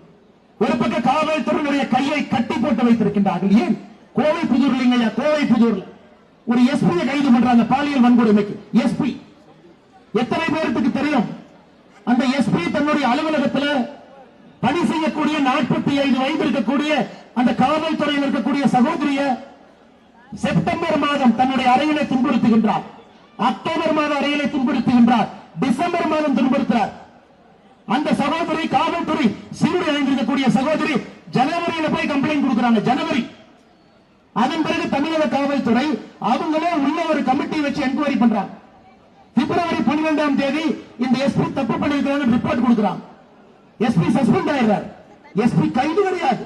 B: ஒரு பக்கம் காவல்துறையினுடைய கையை கட்டி போட்டு வைத்திருக்கின்றார்கள். ஏன்? கோவை புதூர்ல ஒரு எஸ்பி கைது பண்றாங்க பாலியல் வன்கொடுமைக்கு. எஸ்பி எத்தனை பேருக்கு தெரியும்? அந்த எஸ்பி தன்னுடைய அலுவலகத்தில் பணி செய்யக்கூடிய 45 வயது இருக்கக்கூடிய அந்த காவல்துறையில் இருக்கக்கூடிய சகோதரிய செப்டம்பர் மாதம் தன்னுடைய அறையிலே துன்புறுத்துகின்றார், அக்டோபர் மாதம் அறையிலே துன்புறுத்துகின்றார், டிசம்பர் மாதம் துன்புறுத்துறார். அந்த சகோதரி காவல்துறை சீருடை அணிந்திருக்கக்கூடிய சகோதரி ஜனவரியில போய் கம்ப்ளைண்ட் கொடுக்கிறாங்க. ஜனவரி. அதன் பிறகு தமிழக காவல்துறை அவங்களே உள்ள ஒரு கமிட்டி வச்சு என்கொயரி பண்றாங்க. பிப்ரவரி 12ஆம் தேதி இந்த எஸ்பி தப்பு பண்ணிருக்காங்க ரிப்போர்ட் கொடுக்கிறாங்க. SP suspend ஆயிடுறார். எஸ்பி கைது கிடையாது.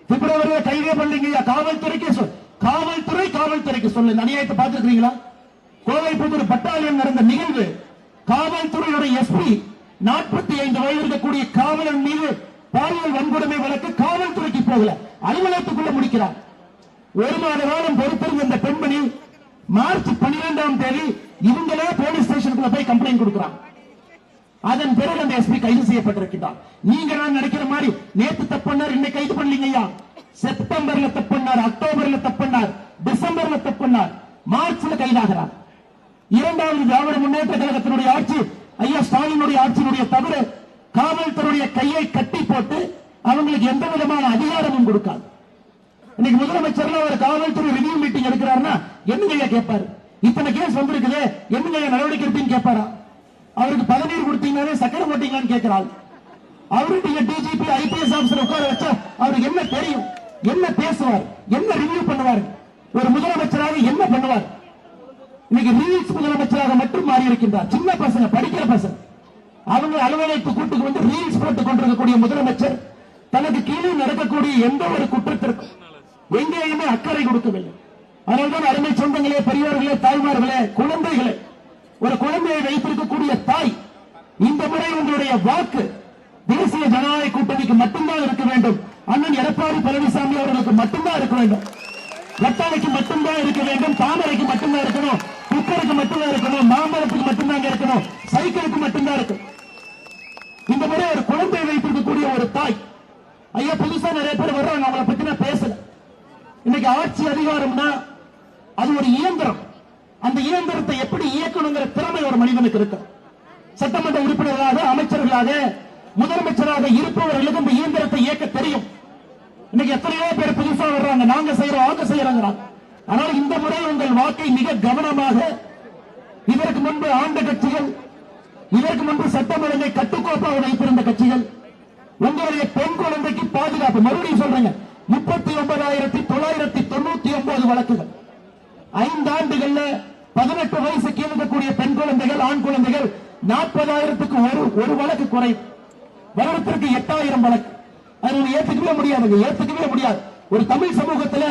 B: பிப்ரவரியில கைதே பண்ணீங்க. காவல்துறைக்கு சொல்ல அநியாயத்தை பார்த்திருக்கீங்களா? கோவை புதூர் பட்டாலியன் நடந்த நிகழ்வு காவல்துறையுடைய எஸ்பி 45 வயது இருக்கக்கூடிய காவலன் மீது பாலியல் வன்கொடுமை வழக்கு காவல்துறைக்கு போகல, அலுவலகத்துக்குள்ள முடிக்கிறார். ஒரு மாத காலம் பொறுத்திருந்த இந்த பெண்மணி மார்ச் 12ஆம் தேதி இவங்களே போலீஸ் ஸ்டேஷனுக்குள்ள போய் கம்ப்ளைண்ட் கொடுக்கிறாங்க. அதன் பிறகு அந்த எஸ்பி கைது செய்யப்பட்டிருக்கிறார். நீங்க நான் நினைக்கிற மாதிரி நேத்து தப்பண்ணார், இன்னைக்கு கைது பண்ணலீங்க ஐயா. செப்டம்பர்ல தப்பண்ணார், அக்டோபர்ல தப்பண்ணார், டிசம்பர்ல தப்பண்ணார், மார்ச்ல கைதாகிறார். இரண்டாவது திராவிட முன்னேற்ற கழகத்தினுடைய ஆட்சி, ஐயா ஸ்டாலினுடைய ஆட்சியினுடைய தவிர காவல்துறையுடைய கையை கட்டி போட்டு அவங்களுக்கு எந்த விதமான அதிகாரமும் கொடுக்காது. இன்னைக்கு முதலமைச்சர் ஒரு காவல்துறை ரிவ்யூ மீட்டிங் எடுக்கிறாருன்னா என்னங்க கேட்பாரு, இத்தனை கேஸ் வந்திருக்குது என்னங்க நடவடிக்கை எடுப்பீங்க கேட்பாரா? அவருக்கு பதநீர் கொடுத்தீங்கன்னா சக்கரை போட்டீங்களான்னு கேட்கிறாள். அவருடைய டிஜிபி ஐபிஎஸ் ஆபீசர் உட்கார வச்சா அவருக்கு என்ன தெரியும், என்ன பேசுவார், என்ன ரிவ்யூ பண்ணுவார், ஒரு முதலமைச்சராக என்ன பண்ணுவார்? இன்னைக்கு ரீல்ஸ் முதலமைச்சராக மட்டும் மாறி இருக்கின்றார். சின்ன பசங்க, படிக்கிற பசங்க, அவங்க அலுவலகத்து கூட்டுக்கு வந்து ரீல்ஸ் போட்டுக் கொண்டிருக்கக்கூடிய முதலமைச்சர் தனக்கு கீழே நடக்கக்கூடிய எந்த ஒரு குற்றத்திற்கும் எங்கேயுமே அக்கறை கொடுக்கவில்லை. அதனால்தான் அருமை சொந்தங்களே, பெரியவர்களே, தாய்மார்களே, குழந்தைகளே, ஒரு குழந்தையை வைத்திருக்கக்கூடிய தாய், இந்த முறை உங்களுடைய வாக்கு தேசிய ஜனநாயக கூட்டணிக்கு மட்டும்தான் இருக்க வேண்டும். அண்ணன் எடப்பாடி பழனிசாமி அவர்களுக்கு மட்டும்தான் இருக்க வேண்டும். ரத்தாலைக்கு மட்டும்தான் இருக்க வேண்டும், தாமரைக்கு மட்டும்தான் இருக்கணும், குக்கருக்கு மட்டும்தான் இருக்கணும், மாம்பழத்துக்கு மட்டும்தான் இருக்கணும், சைக்கிளுக்கு மட்டும்தான் இருக்கும். இந்த முறை ஒரு குழந்தையை வைத்திருக்கக்கூடிய ஒரு தாய், ஐயா புதுசா நிறைய பேர் வர்றாங்க, அவங்களை பத்தி நான் பேசல. இன்னைக்கு ஆட்சி அதிகாரம்னா அது ஒரு இயந்திரம். அந்த இயந்திரத்தை எப்படி இயக்கணுங்கிற திறமை ஒரு மனிதனுக்கு இருக்கு. சட்டமன்ற உறுப்பினர்களாக, அமைச்சர்களாக, முதலமைச்சராக இருப்பவர்களுக்கு இந்த இயந்திரத்தை இயக்க தெரியும். இன்னைக்கு எத்தனையோ பேர் புதுசா வர்றாங்க, நாங்க செய்யறோம், அவங்க செய்யறாங்க. ஆனால் இந்த முறை உங்கள் வாக்கை மிக கவனமாக, இதற்கு முன்பு ஆண்ட கட்சிகள், இதற்கு முன்பு சட்டம் ஒழுங்கை கட்டுக்கோப்பாக வைத்திருந்த கட்சிகள், உங்களுடைய பெண் குழந்தைக்கு பாதுகாப்பு, மறுபடியும் சொல்றேங்க, 39,999 வழக்குகள், 5 ஆண்டுகள்ல 18 வயசு கீழ் இருக்கக்கூடிய பெண் குழந்தைகள், ஆண் குழந்தைகள் 40,000க்கு ஒரு வழக்கு குறைவு. வருடத்திற்கு 8,000 வழக்கு. அது ஏற்றுக்கவே முடியாதுங்க, ஏற்றுக்கவே முடியாது. ஒரு தமிழ் சமூகத்தில்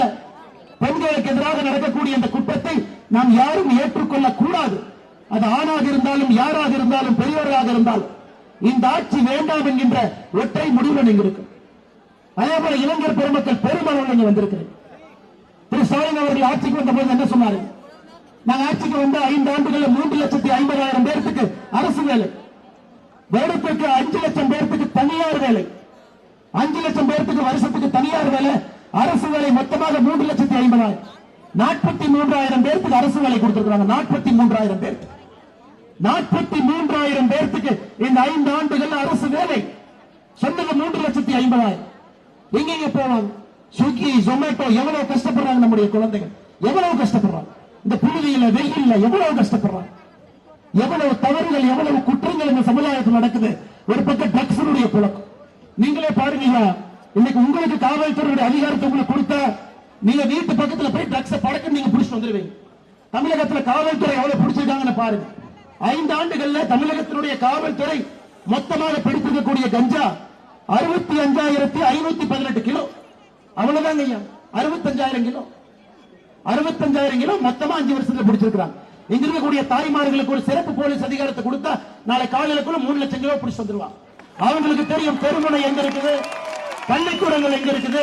B: பெண்களுக்கு எதிராக நடக்கக்கூடிய இந்த குற்றத்தை நாம் யாரும் ஏற்றுக்கொள்ள கூடாது. அது ஆணாக இருந்தாலும், யாராக இருந்தாலும், பெரியவராக இருந்தாலும் இந்த ஆட்சி வேண்டாம் என்கின்ற ஒற்றை முடிவு நீங்க இருக்கு. அதே போல இளைஞர் பெருமக்கள் பெருமளவில் நீங்க வந்திருக்கிறீங்க. திரு ஸ்டாலின் அவர்கள் ஆட்சிக்கு வந்த போது என்ன சொன்னாரு? நாங்க ஆட்சிக்கு வந்து 5 ஆண்டுகள்ல 3,50,000 பேருக்கு அரசு வேலை, வருடத்திற்கு 5 லட்சம் பேருக்கு தனியார் வேலை, 5 லட்சம் பேருக்கு வருஷத்துக்கு தனியார் வேலை, அரசு வேலை மொத்தமாக 3,50,000, 43,000 பேருக்கு அரசு வேலை கொடுத்திருக்கிறாங்க. 43,000 பேருக்கு, 43,000 பேருக்கு இந்த 5 ஆண்டுகள் அரசு வேலை. சொன்னது 3,50,000. எங்க போவாங்க? ஸ்விக்கி, ஜொமேட்டோ, எவ்வளவு கஷ்டப்படுறாங்க நம்முடைய குழந்தைகள், எவ்வளவு கஷ்டப்படுறாங்க இந்த புழுதியில, வெயில்ல எவ்வளவு கஷ்டப்படுறாங்க, எவ்வளவு தவறுகள், எவ்வளவு குற்றங்கள் இந்த சமுதாயத்தில் நடக்குது. ஒரு பக்கம் ட்ரக்ஸினுடைய புழக்கம், நீங்களே பாருங்க. இன்னைக்கு உங்களுக்கு காவல்துறையுடைய அதிகாரத்தை உங்களுக்கு கொடுத்தா நீங்க வீட்டு பக்கத்துல போய் ட்ரக்ஸை படக்க நீங்க பிடிச்சிட்டு வந்துருவீங்க. தமிழகத்துல காவல்துறை எவ்வளவு பிடிச்சிருக்காங்கன்னு பாருங்க. 5 ஆண்டுகள்ல தமிழகத்தினுடைய காவல்துறை மொத்தமாக பிடித்திருக்கக்கூடிய கஞ்சா 65,518 கிலோ. அவ்வளவுதாங்க ஐயா, 65,000 கிலோ, 65,000 கிலோ மொத்தமா 5 வருஷத்துல பிடிச்சிருக்காங்க. இங்க இருக்கக்கூடிய தாய்மார்களுக்கு ஒரு சிறப்பு போலீஸ் அதிகாரத்தை கொடுத்தா நாளை காலையிலக்குள்ள 3 லட்சம் கிலோ பிடிச்சு வந்துருவாங்க. அவங்களுக்கு தெரியும் தெருமுனை எங்க இருக்குது, பள்ளிக்கூடங்கள் எங்க இருக்குது,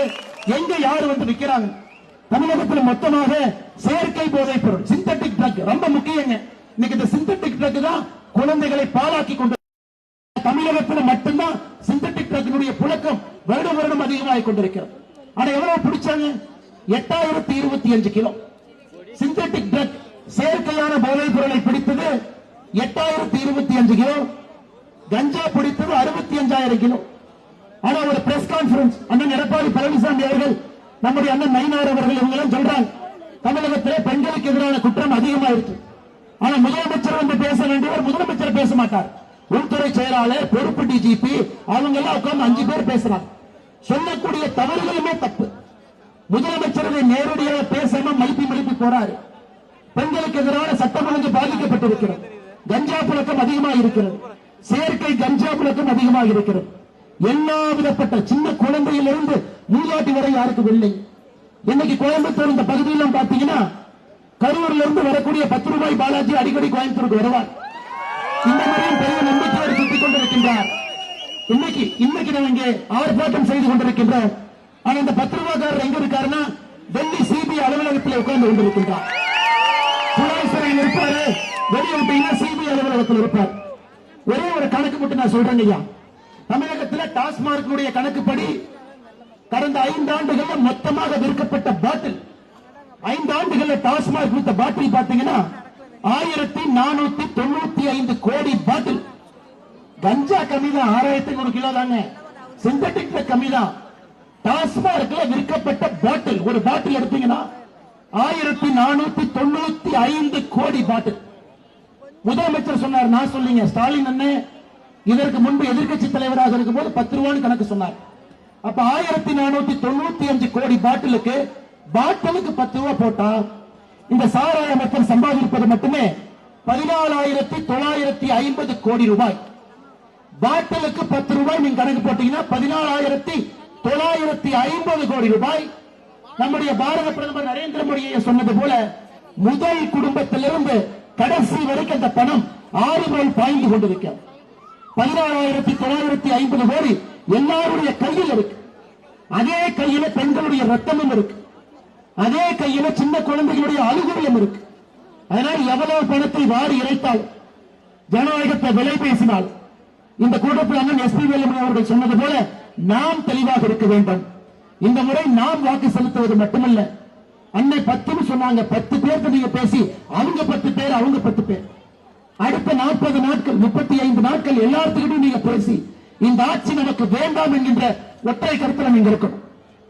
B: எங்க யாரு வந்து விற்கிறாங்க. தமிழகத்தில் மொத்தமாக செயற்கை போதைப் பொருள், சிந்தட்டிக் ட்ரக் ரொம்ப முக்கியங்க. இன்னைக்கு இந்த சிந்தட்டிக் ட்ரக் தான் குழந்தைகளை பாலாக்கி கொண்டு, தமிழகத்தில் மட்டும்தான் சிந்தட்டிக் ட்ரக்கினுடைய புழக்கம் வருடம் அதிகமாக கொண்டிருக்கிறது. ஆனா எவ்வளவு பிடிச்சாங்க? 8,025 கிலோ சிந்தட்டிக் ட்ரக், செயற்கையான போதைப் பொருளை பிடித்தது 8,025 கிலோ, கஞ்சா பிடித்தது 65,000 கிலோ. ஆனா ஒரு பிரஸ் கான்பரன்ஸ் அண்ணன் எடப்பாடி பழனிசாமி அவர்கள், நம்முடைய அண்ணன் நயினார் அவர்கள், இவங்க எல்லாம் சொல்றாங்க தமிழகத்திலே பெண்களுக்கு எதிரான குற்றம் அதிகமாயிருக்கு. ஆனா முதலமைச்சர் வந்து பேச வேண்டியவர் முதலமைச்சர் பேச மாட்டார். உள்துறை செயலாளர், பொறுப்பு டிஜிபி, அவங்க எல்லாம் உட்கார்ந்து 5 பேர் பேசுறாங்க. சொல்லக்கூடிய தவறுகளுமே தப்பு. முதலமைச்சரை நேரடியாக பேசாம மழுப்பி போறாரு. பெண்களுக்கு எதிரான சட்டம் ஒழுங்கு பாதிக்கப்பட்டிருக்கிறது, கஞ்சா புழக்கம் அதிகமாக இருக்கிறது, செயற்கை கஞ்சா புழக்கம் அதிகமாக இருக்கிறது. எல்லா விதப்பட்ட சின்ன குழந்தையிலிருந்து மூதாட்டி வரை யாருக்கு வெள்ளை. இன்னைக்கு கோயம்புத்தூர் இந்த பகுதியெல்லாம் பாத்தீங்கன்னா கரூர்ல இருந்து வரக்கூடிய 10 ரூபாய் பாலாஜி அடிக்கடி கோயம்புத்தூருக்கு வருவார். இந்த முறையும் பெரிய நம்பிக்கையோடு சுத்திக் கொண்டிருக்கின்றார். இன்னைக்கு நம்ம இங்கே ஆர்ப்பாட்டம் செய்து கொண்டிருக்கின்றோம். ஆனா இந்த 10 ரூபாய்க்காரர் எங்க இருக்காருன்னா டெல்லி சிபிஐ அலுவலகத்தில் உட்கார்ந்து கொண்டிருக்கின்றார். புலாய் சிறையில் இருப்பாரு, வெளியே விட்டீங்கன்னா சிபிஐ அலுவலகத்தில் இருப்பார். ஒரே ஒரு கணக்கு மட்டும் நான் சொல்றேங்க ஐயா. தமிழகத்தில் டாஸ்மார்க் கணக்குப்படி கடந்த 5 ஆண்டுகள் மொத்தமாக விற்கப்பட்ட பாட்டில், 5 ஆண்டுகள் டாஸ்மார்க் வித்த பாட்டில் பாத்தீங்கன்னா 1495 கோடி பாட்டில். கஞ்சா கம்மி தான், 6100 கிலோ தாங்க. சிந்தட்டிக் கம்மி தான். டாஸ்மார்க்ல விற்கப்பட்ட பாட்டில், ஒரு பாட்டில் எடுத்தீங்கன்னா 1495 கோடி பாட்டில். முதலமைச்சர் சொன்னார், நான் சொல்லிங்க, ஸ்டாலின் அண்ணன் இதற்கு முன்பு எதிர்க்கட்சி தலைவராக இருக்கும் போது 10 ரூபான்னு கணக்கு சொன்னார். அப்ப 1495 கோடி பாட்டிலுக்கு 10 ரூபாய் போட்டா இந்த சாராய மக்கள் சம்பாதிப்பது மட்டுமே 14,950 கோடி ரூபாய். பாட்டிலுக்கு 10 ரூபாய் நீங்க கணக்கு போட்டீங்கன்னா 14,950 கோடி ரூபாய். நம்முடைய பாரத பிரதமர் நரேந்திர மோடியை சொன்னது போல முதல் குடும்பத்திலிருந்து கடைசி வரைக்கும் அந்த பணம் 6 முறை பாய்ந்து கொண்டிருக்கிறது. 14,950 கோடி எல்லாருடைய கையில் இருக்கு. அதே கையில பெண்களுடைய ரத்தமும் இருக்கு. அதே கையில சின்ன குழந்தைகளுடைய அழுகுறியும் இருக்கு. அதனால் எவ்வளவு பணத்தை வாரி இறைத்தால், ஜனநாயகத்தை விலை பேசினால், இந்த கூட்டத்தில் அண்ணன் எஸ்பி வேலுமணி அவர்கள் சொன்னது போல நாம் தெளிவாக இருக்க வேண்டும். இந்த முறை நாம் வாக்கு செலுத்துவது மட்டுமல்ல, அன்னை 10 சொன்னாங்க, 10 பேருக்கு நீங்க பேசி அவங்க 10 பேர், அவங்க 10 பேர். அடுத்த 40 நாட்கள், 35 நாட்கள் எல்லாத்துக்கிட்டும் நீங்க பேசி இந்த ஆட்சி நமக்கு வேண்டாம் என்கின்ற ஒற்றை கருத்துல நீங்க இருக்கணும்.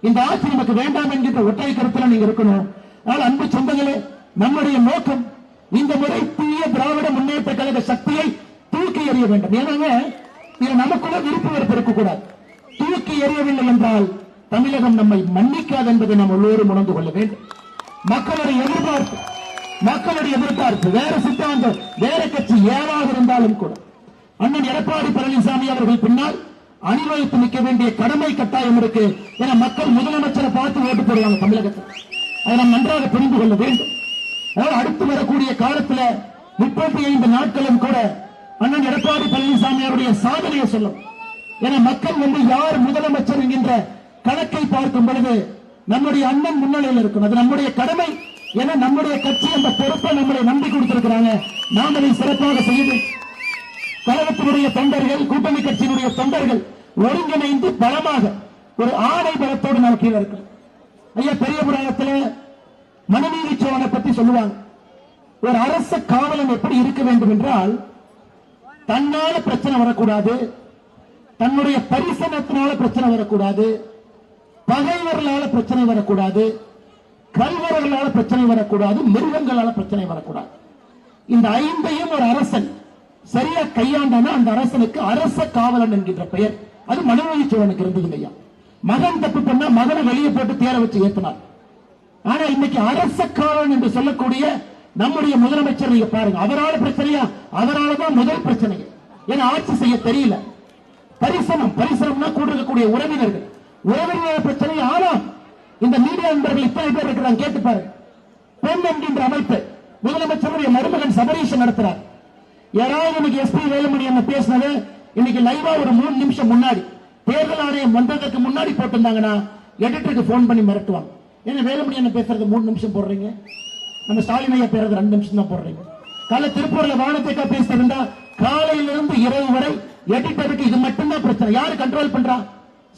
B: இந்த ஆட்சி நமக்கு வேண்டாம் என்கின்ற ஒற்றை கருத்துல நீங்க இருக்கணும். ஆனால் அன்பு சொந்தங்களே, நம்முடைய நோக்கம் இந்த முறை தீய திராவிட முன்னேற்ற கழக சக்தியை தூக்கி எறிய வேண்டும். ஏன்னா இது நமக்குள்ள விருப்பு வெறுப்பு இருக்கக்கூடாது. தூக்கி எறியவில்லை என்றால் தமிழகம் நம்மை மன்னிக்காது என்பதை நாம் எல்லோரும் உணர்ந்து கொள்ள வேண்டும். மக்களுடைய எதிர்பார்ப்பு வேற சித்தாந்தம், வேற கட்சி ஏதாவது இருந்தாலும் கூட அண்ணன் எடப்பாடி பழனிசாமி அவர்கள் பின்னால் அணிவகுத்து நிற்க வேண்டிய கடமை கட்டாயம் இருக்கு. என மக்கள் முதலமைச்சரை பார்த்து ஓட்டு போடுவாங்க தமிழகத்தில். அதை நாம் நன்றாக புரிந்து கொள்ள வேண்டும். அடுத்து வரக்கூடிய காலத்தில் 35 நாட்களும் கூட அண்ணன் எடப்பாடி பழனிசாமி அவருடைய சாதனையை சொல்லும். என மக்கள் யார் முதலமைச்சர் என்கின்ற கணக்கை பார்க்கும் பொழுது நம்முடைய அண்ணன் முன்னிலையில் இருக்கும். அது நம்முடைய கடமை. என நம்முடைய கட்சி அந்த பொறுப்பை நம்மளை நம்பி கொடுத்திருக்கிறாங்க. நாம் அதை சிறப்பாக செய்யணும். கழகத்தினுடைய தொண்டர்கள், கூட்டணி கட்சியினுடைய தொண்டர்கள் ஒருங்கிணைந்து பலமாக ஒரு ஆணை பலத்தோடு நம்ம கீழே இருக்கு. ஐயா, பெரிய புராணத்தில் மனுநீதி சோழனை பற்றி சொல்லுவாங்க. ஒரு அரச காவலன் எப்படி இருக்க வேண்டும் என்றால், தன்னால பிரச்சனை வரக்கூடாது, தன்னுடைய பரிசனத்தினால பிரச்சனை வரக்கூடாது, பகைவர்களால பிரச்சனை வரக்கூடாது, கல்வர்களால பிரச்சனை வரக்கூடாது, மிருகங்களால பிரச்சனை வரக்கூடாது. இந்த 5ஐயும் ஒரு அரசன் சரியா கையாண்டான அந்த அரசனுக்கு அரச காவலன் என்கின்ற பெயர். அது மனுநீதி சோழனுக்கு இருந்தது இல்லையா? மகன் தப்பு பண்ணா மகனை வெளியே போட்டு தேர வச்சு ஏற்றினார். ஆனா இன்னைக்கு அரச காவலன் என்று சொல்லக்கூடிய நம்முடைய முதலமைச்சர் நீங்க பாருங்க, அவரால பிரச்சனையா? அவராலதான் முதல் பிரச்சனை. ஏன்னா ஆட்சி செய்ய தெரியல. பரிசனம்னா கூட இருக்கக்கூடிய உறவினர்கள் பிரச்சனை. ஆனால் இந்த மீடியா நண்பர்கள் இத்தனை பேர் இருக்கிறாங்க, கேட்டு பாருங்க. பெண் என்கின்ற அமைப்பு முதலமைச்சருடைய மருமகன் சபரீஷன் நடத்துறார். யாராவது இன்னைக்கு எஸ்பி வேலுமணி என்ன பேசினது இன்னைக்கு லைவா ஒரு 3 நிமிஷம் முன்னாடி தேர்தல் ஆணையம் வந்ததற்கு முன்னாடி போட்டிருந்தாங்கன்னா எடிட்டருக்கு போன் பண்ணி மிரட்டுவாங்க. ஏன்னா வேலுமணி என்ன பேசுறது 3 நிமிஷம் போடுறீங்க, நம்ம ஸ்டாலின் ஐயா பேசுறது 2 நிமிஷம் தான் போடுறீங்க. காலை திருப்பூர்ல வானத்தைக்கா பேசிருந்தா காலையிலிருந்து இரவு வரை எடிட்டருக்கு இது மட்டும்தான் பிரச்சனை. யாரு கண்ட்ரோல் பண்றா?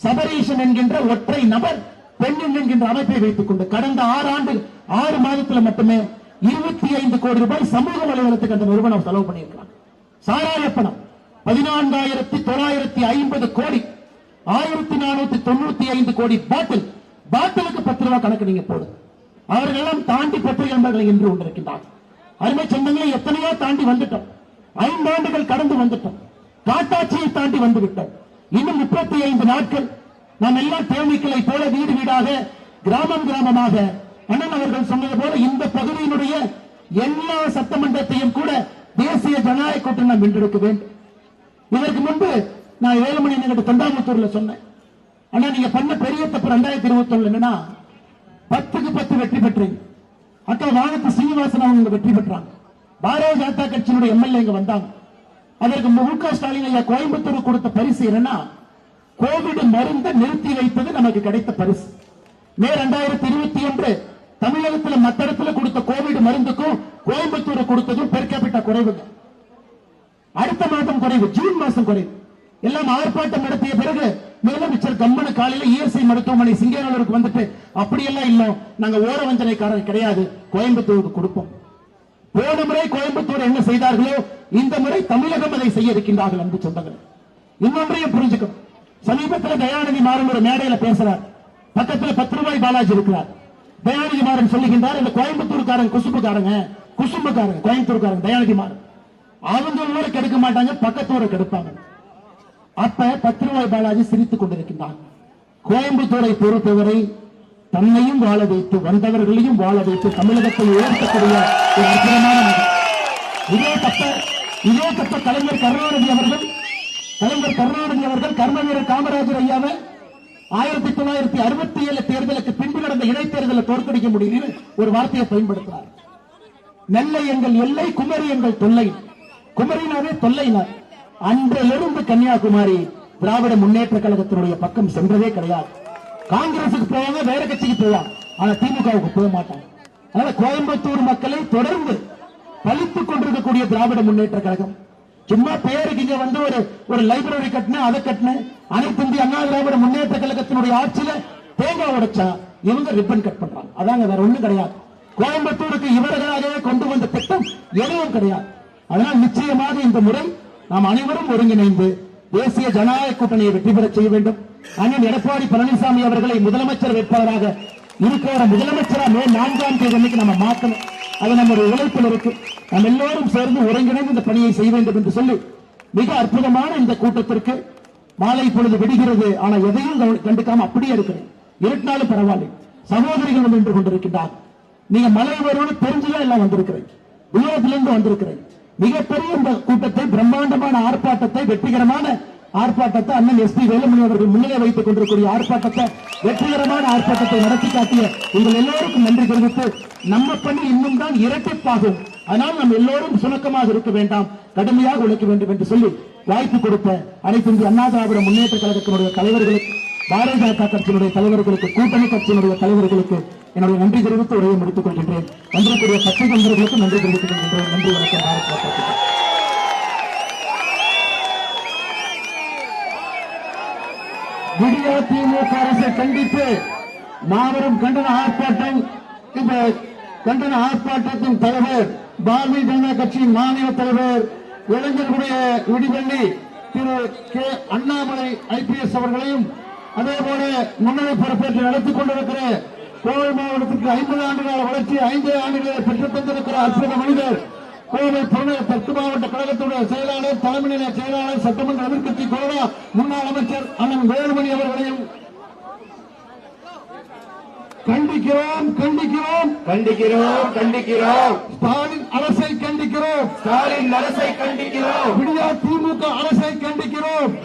B: சபரீஷன் என்கின்ற ஒற்றை நபர் பெண் என்கின்ற அமைப்பை வைத்துக் கொண்டு கடந்த 6 மாதத்தில் மட்டுமே 25 கோடி ரூபாய் சமூக வலைதளத்துக்கு அந்த நிறுவனம் செலவு பண்ணியிருக்கிறாங்க. சாராய பணம் 14,950 கோடி, 1495 கோடி பாட்டிலுக்கு 10 ரூபாய் கணக்கு நீங்க போடுங்க. அவர்கள் எல்லாம் தாண்டி பத்திரிகை நண்பர்களை இன்று கொண்டிருக்கின்றார்கள். அருமை சொந்தங்களை எத்தனையோ தாண்டி வந்துட்டோம். 5 ஆண்டுகள் கடந்து வந்துட்டோம். காட்டாட்சியை தாண்டி வந்து விட்டோம். இன்னும் 35 நாட்கள் நாம் எல்லாம் தேனீக்களை போல வீடு வீடாக, கிராமமாக அண்ணன் அவர்கள் சொன்னது போல இந்த பகுதியினுடைய எல்லா சட்டமன்றத்தையும் கூட தேசிய ஜனநாயக கூட்டணி நாம் வென்றெடுக்க வேண்டும். இதற்கு முன்பு நான் வேலுமணி என்கிட்ட தொண்டாமுத்தூர்ல சொன்னேன், ஆனா நீங்க பண்ண பெரிய தப்பு 2021 என்னன்னா 10க்கு 10 வெற்றி பெற்றீங்க. அக்கா வானத்து சீனிவாசன் அவங்க வெற்றி பெற்றாங்க. பாரதிய ஜனதா கட்சியினுடைய எம்எல்ஏ இங்க வந்தாங்க. அதற்கு மு க ஸ்டாலின் ஐயா கோயம்புத்தூர் கொடுத்த பரிசு என்னன்னா கோவிட் மருந்தை நிறுத்தி வைத்தது நமக்கு கிடைத்த பரிசு. மே 2021 தமிழகத்தில் மற்ற இடத்துல கொடுத்த கோவிட் மருந்துக்கும் கோயம்புத்தூர் கொடுத்ததும் பெர் கேபிட்டா குறைவுங்க. அடுத்த மாதம் குறைவு, ஜூன் மாசம் குறைவு. எல்லாம் ஆர்ப்பாட்டம் நடத்திய பிறகு முதலமைச்சர் கம்மன காலையில இஎஸ்ஐ மருத்துவமனை சிங்கநல்லூருக்கு வந்துட்டு அப்படியெல்லாம் இல்ல, நாங்க ஓர வஞ்சனைக்காரர் கிடையாது, கோயம்புத்தூருக்கு கொடுப்போம். போன முறை கோயம்புத்தூர் என்ன செய்தார்களோ இந்த முறை தமிழகம் அதை செய்ய இருக்கின்றார்கள். அன்பு சொந்தங்கள், இன்னொன்றையும் புரிஞ்சுக்கணும். சமீபத்தில் தயாநிதி மாறன் ஒரு மேடையில பேசுறார், பக்கத்தில் 10 ரூபாய் பாலாஜி இருக்கிறார். தயாநிதி மாறன் சொல்லுகின்றார், இந்த கோயம்புத்தூர்காரங்க குசும்புக்காரங்க, கோயம்புத்தூர்காரங்க தயாநிதி மாறன் அவங்க ஊரை கெடுக்க மாட்டாங்க, பக்கத்து ஊரை கெடுப்பாங்க. அப்ப 10 ரூபாய் பாலாஜி சிரித்துக் கொண்டிருக்கின்றார். கோயம்புத்தூரை பொறுத்தவரை தன்னையும் வாழ வைத்து வந்தவர்களையும் வாழ வைத்து தமிழகத்தை உயர்த்தக்கூடிய ஒரு அற்புதமான நகர். இதே தப்ப கலைஞர் கருணாநிதி அவர்கள் கர்மவீரர் காமராஜர் ஐயாவை 1967 தேர்தலுக்கு பின்பு நடந்த இடைத்தேர்தலை தோற்கடிக்க முடியும் ஒரு வார்த்தையை பயன்படுத்தினார். நெல்லை எங்கள் எல்லை, குமரி எங்கள் தொல்லை. குமரினாவே தொல்லைனார். அன்றிலிருந்து கன்னியாகுமரி திராவிட முன்னேற்ற கழகத்தினுடைய பக்கம் சென்றதே கிடையாது. காங்கிரசுக்கு போவாங்க, வேற கட்சிக்கு போவாங்க, ஆனா திமுகவுக்கு போக மாட்டாங்க. அதனால கோயம்புத்தூர் மக்களை தொடர்ந்து பழித்துக் கொண்டிருக்கக்கூடிய திராவிட முன்னேற்ற கழகம் சும்மா பேருக்கு இங்க வந்து ஒரு லைப்ரரி கட்டின, அதை கட்டின, அனைத்து இந்திய அண்ணா திராவிட முன்னேற்ற கழகத்தினுடைய ஆட்சியில தேங்காய் உடைச்சா இவங்க ரிப்பன் கட் பண்றாங்க. அதாங்க, வேற ஒண்ணும் கிடையாது. கோயம்புத்தூருக்கு இவர்களாகவே கொண்டு வந்த திட்டம் எதுவும் கிடையாது. அதனால் நிச்சயமாக இந்த முறை நாம் அனைவரும் ஒருங்கிணைந்து தேசிய ஜனநாயக கூட்டணியை வெற்றி பெற செய்ய வேண்டும். அண்ணன் எடப்பாடி பழனிசாமி அவர்களை முதலமைச்சர் வேட்பாளராக இருக்கிற முதலமைச்சரா மே 4ஆம் தேதி அன்னைக்கு நம்ம மாற்றணும். அது நம்முடைய உழைப்பில் இருக்கு. நாம் எல்லோரும் சேர்ந்து ஒருங்கிணைந்து இந்த பணியை செய்ய வேண்டும் என்று சொல்லி மிக அற்புதமான இந்த கூட்டத்திற்கு மாலை பொழுது விடுகிறது. ஆனா எதையும் கண்டுக்காம அப்படியே இருக்கிறேன். இருட்டினாலும் பரவாயில்லை, சகோதரிகள் நின்று கொண்டிருக்கின்றார். நீங்க மலை வருவது தெரிஞ்சுதான் எல்லாம் வந்திருக்கிறேன், விரோதத்திலிருந்து வந்திருக்கிறேன். மிகப்பெரிய இந்த கூட்டத்தை, பிரம்மாண்டமான ஆர்ப்பாட்டத்தை, வெற்றிகரமான ஆர்ப்பாட்டத்தை அண்ணன் எஸ்பி வேலுமணி அவர்கள் முன்னிலை வைத்துக் கொண்டிருக்கூடிய ஆர்ப்பாட்டத்தை, வெற்றிகரமான ஆர்ப்பாட்டத்தை நடத்தி காட்டிய உங்கள் எல்லோருக்கும் நன்றி தெரிவித்து, நம்ம பணி இன்னும் தான் இரட்டிப்பாகும். அதனால் நாம் எல்லோரும் சுணக்கமாக இருக்க வேண்டாம், கடுமையாக உழைக்க வேண்டும் என்று சொல்லி வாய்ப்பு கொடுத்த அனைத்து இந்திய அண்ணா திராவிட முன்னேற்ற கழகத்தினுடைய தலைவர்களுக்கு, பாரதிய ஜனதா கட்சியினுடைய தலைவர்களுக்கு, கூட்டணி கட்சியினுடைய தலைவர்களுக்கு என்னுடைய நன்றி தெரிவித்து உரையை முடித்துக் கொள்கின்றேன். நன்றிக்குரிய கட்சி நண்பர்களுக்கு நன்றி தெரிவித்துக் கொள்கின்றேன். நன்றி, வணக்கம். பாரத் மாதா கி ஜெய். விடியா திமுக அரசை கண்டித்து மாபெரும் கண்டன ஆர்ப்பாட்டம். இந்த கண்டன ஆர்ப்பாட்டத்தின் தலைவர் பாரதிய ஜனதா கட்சியின் மாநில தலைவர் இளைஞர்களுடைய விடிவெள்ளி திரு கே அண்ணாமலை IPS அவர்களையும், அதேபோல முன்னணி பொறுப்பேற்று நடத்திக் கொண்டிருக்கிற கோவை மாவட்டத்திற்கு 50 ஆண்டுகால வளர்ச்சி 5 ஆண்டுகளை பெற்றுத் தந்திருக்கிற அற்புத மனிதர் கோவை புறநகர் தெற்கு மாவட்ட கழகத்துடைய செயலாளர், தலைமை நிலைய செயலாளர், சட்டமன்ற எதிர்க்கட்சி கோவா முன்னாள் அமைச்சர் அண்ணன் வேலுமணி அவர்களையும் கண்டிக்கிறோம். ஸ்டாலின் அரசை கண்டிக்கிறோம். விடியா திமுக அரசை கண்டிக்கிறோம்.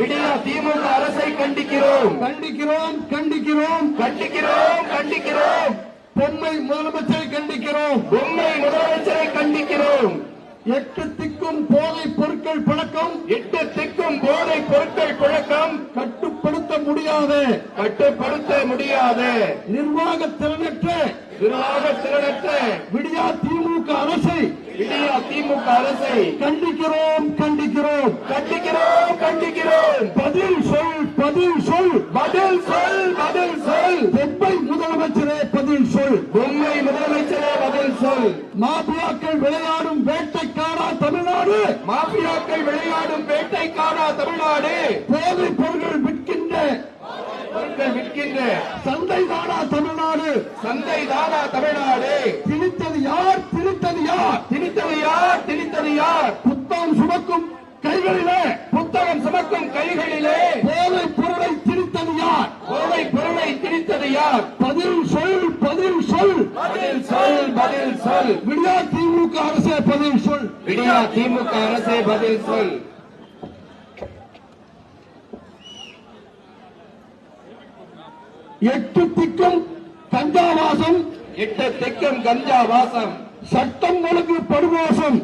B: பொம்மை முதலமைச்சரை கண்டிக்கிறோம். 8 திக்கும் போதை பொருட்கள் பழக்கம் கட்டுப்படுத்த முடியாத நிர்வாக திறனற்ற விடியா திமுக அரசை கண்டிக்கிறோம். பதில் சொல். பொம்மை முதலமைச்சரே பதில் சொல். மாபியாக்கள் விளையாடும் வேட்டைக்காரா தமிழ்நாடு. போதைப் பொருட்கள் விற்கின்ற சந்தைதானா தமிழ்நாடு. திணித்தது யார்? புத்தகம் சுமக்கும் கைகளிலே போதைப் பொருளை திணித்தது யார்? பதில் சொல். விடியா திமுக அரசே பதில் சொல். 8 திக்கும் கஞ்சா வாசம். சட்டம் ஒழுங்கு படுமோசம்.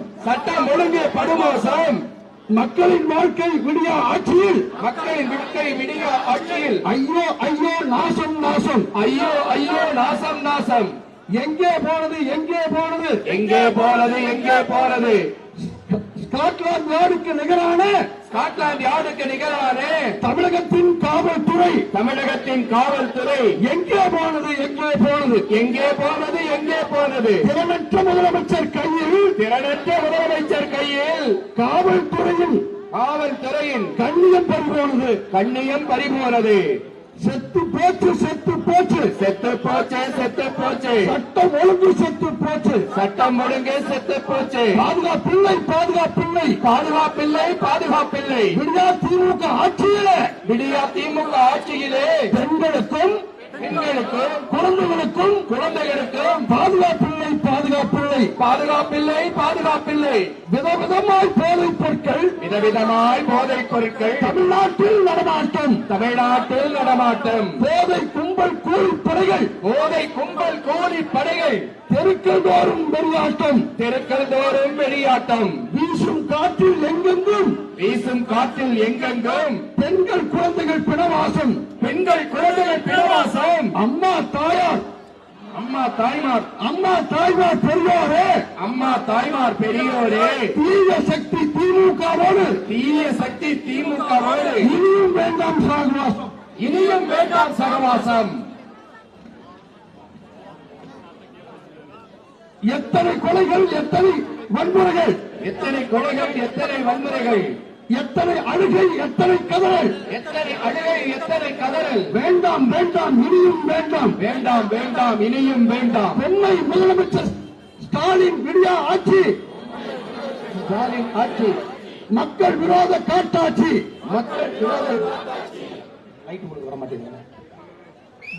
B: மக்களின் வாழ்க்கை விடிய ஆட்சியில்
C: மக்களின் வாழ்க்கை விடிய ஆட்சியில்
B: ஐயோ ஐயோ நாசம் நாசம்
C: ஐயோ ஐயோ நாசம் நாசம்.
B: எங்கே போனது எங்கே போனது
C: எங்கே போனது எங்கே போனது?
B: ஸ்காட்லாந்து யார்டுக்கு நிகரான
C: ஸ்காட்லாந்து யார்டுக்கு நிகரான
B: தமிழகத்தின் காவல்துறை
C: தமிழகத்தின் காவல்துறை
B: எங்கே போனது எங்கே போனது
C: எங்கே போனது எங்கே போனது?
B: திறனற்ற முதலமைச்சர் கையில்
C: திறனற்ற முதலமைச்சர் கையில்
B: காவல்துறையின்
C: காவல்துறையின்
B: கண்ணியம் பறிபோனது
C: கண்ணியம் பறிபோனது.
B: செத்து போச்சு செத்து போச்சு
C: செத்து போச்சு செத்து போச்சு.
B: சட்டம் ஒழுங்கு செத்து போச்சு
C: சட்டம் ஒழுங்கு செத்து போச்சு.
B: பாதுகாப்பில்லை பாதுகாப்பில்லை
C: பாதுகாப்பில்லை பாதுகாப்பில்லை.
B: விடியா திமுக ஆட்சியில
C: விடியா திமுக ஆட்சியிலே
B: பெண்களுக்கும்
C: பெண்களுக்கும்
B: குழந்தைகளுக்கும்
C: குழந்தைகளுக்கும்
B: பாதுகாப்பில்லை பாதுகாப்பில்லை
C: பாதுகாப்பில்லை பாதுகாப்பில்லை.
B: விதவிதமாய் போதைப் பொருட்கள்
C: விதவிதமாய் போதைப் பொருட்கள்
B: தமிழ்நாட்டில் நடமாட்டம்
C: தமிழ்நாட்டில் நடமாட்டம்.
B: போதை கும்பல் கூலிப்படைகள்
C: போதை கும்பல் கூலி படைகள்
B: தெருக்கள் தோறும் வெளியாட்டம்
C: தெருக்கள் தோறும் வெளியாட்டம்.
B: வீசும் காற்றில் எங்கெங்கும்
C: வீசும் காற்றில் எங்கெங்கும்
B: பெண்கள் குழந்தைகள் பிணவாசம்
C: பெண்கள் குழந்தைகள் பிணவாசம்.
B: அம்மா தாயார்
C: அம்மா தாய்மார்
B: அம்மா தாய்மார் பெரியோரே
C: அம்மா தாய்மார் பெரியோரே
B: தீய சக்தி திமுகவோடு
C: தீய சக்தி திமுகவோடு
B: இனியும் வேண்டாம் சாகுவாசம்
C: இனியும் வேண்டாம் சகவாசம்.
B: எத்தனை கொலைகள் எத்தனை வன்முறைகள்
C: எத்தனை கொலைகள் எத்தனை வன்முறைகள்
B: எத்தனை அழுகை எத்தனை கதறல்
C: எத்தனை அழுகை எத்தனை கதறல்.
B: வேண்டாம் வேண்டாம் இனியும் வேண்டாம்
C: வேண்டாம் வேண்டாம் இனியும் வேண்டாம்.
B: பெண்ணை முதலமைச்சர் ஸ்டாலின் விடியா ஆட்சி
C: ஸ்டாலின் ஆட்சி
B: மக்கள் விரோத காட்டாட்சி
C: மக்கள் விரோத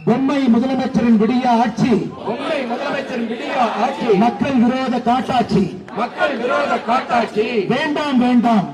B: பொம்மை முதலமைச்சரின் விடிய ஆட்சி
C: உண்மை முதலமைச்சர் விடியா ஆட்சி
B: மக்கள் விரோத காட்டாட்சி
C: மக்கள் விரோத காட்டாட்சி.
B: வேண்டாம் வேண்டாம்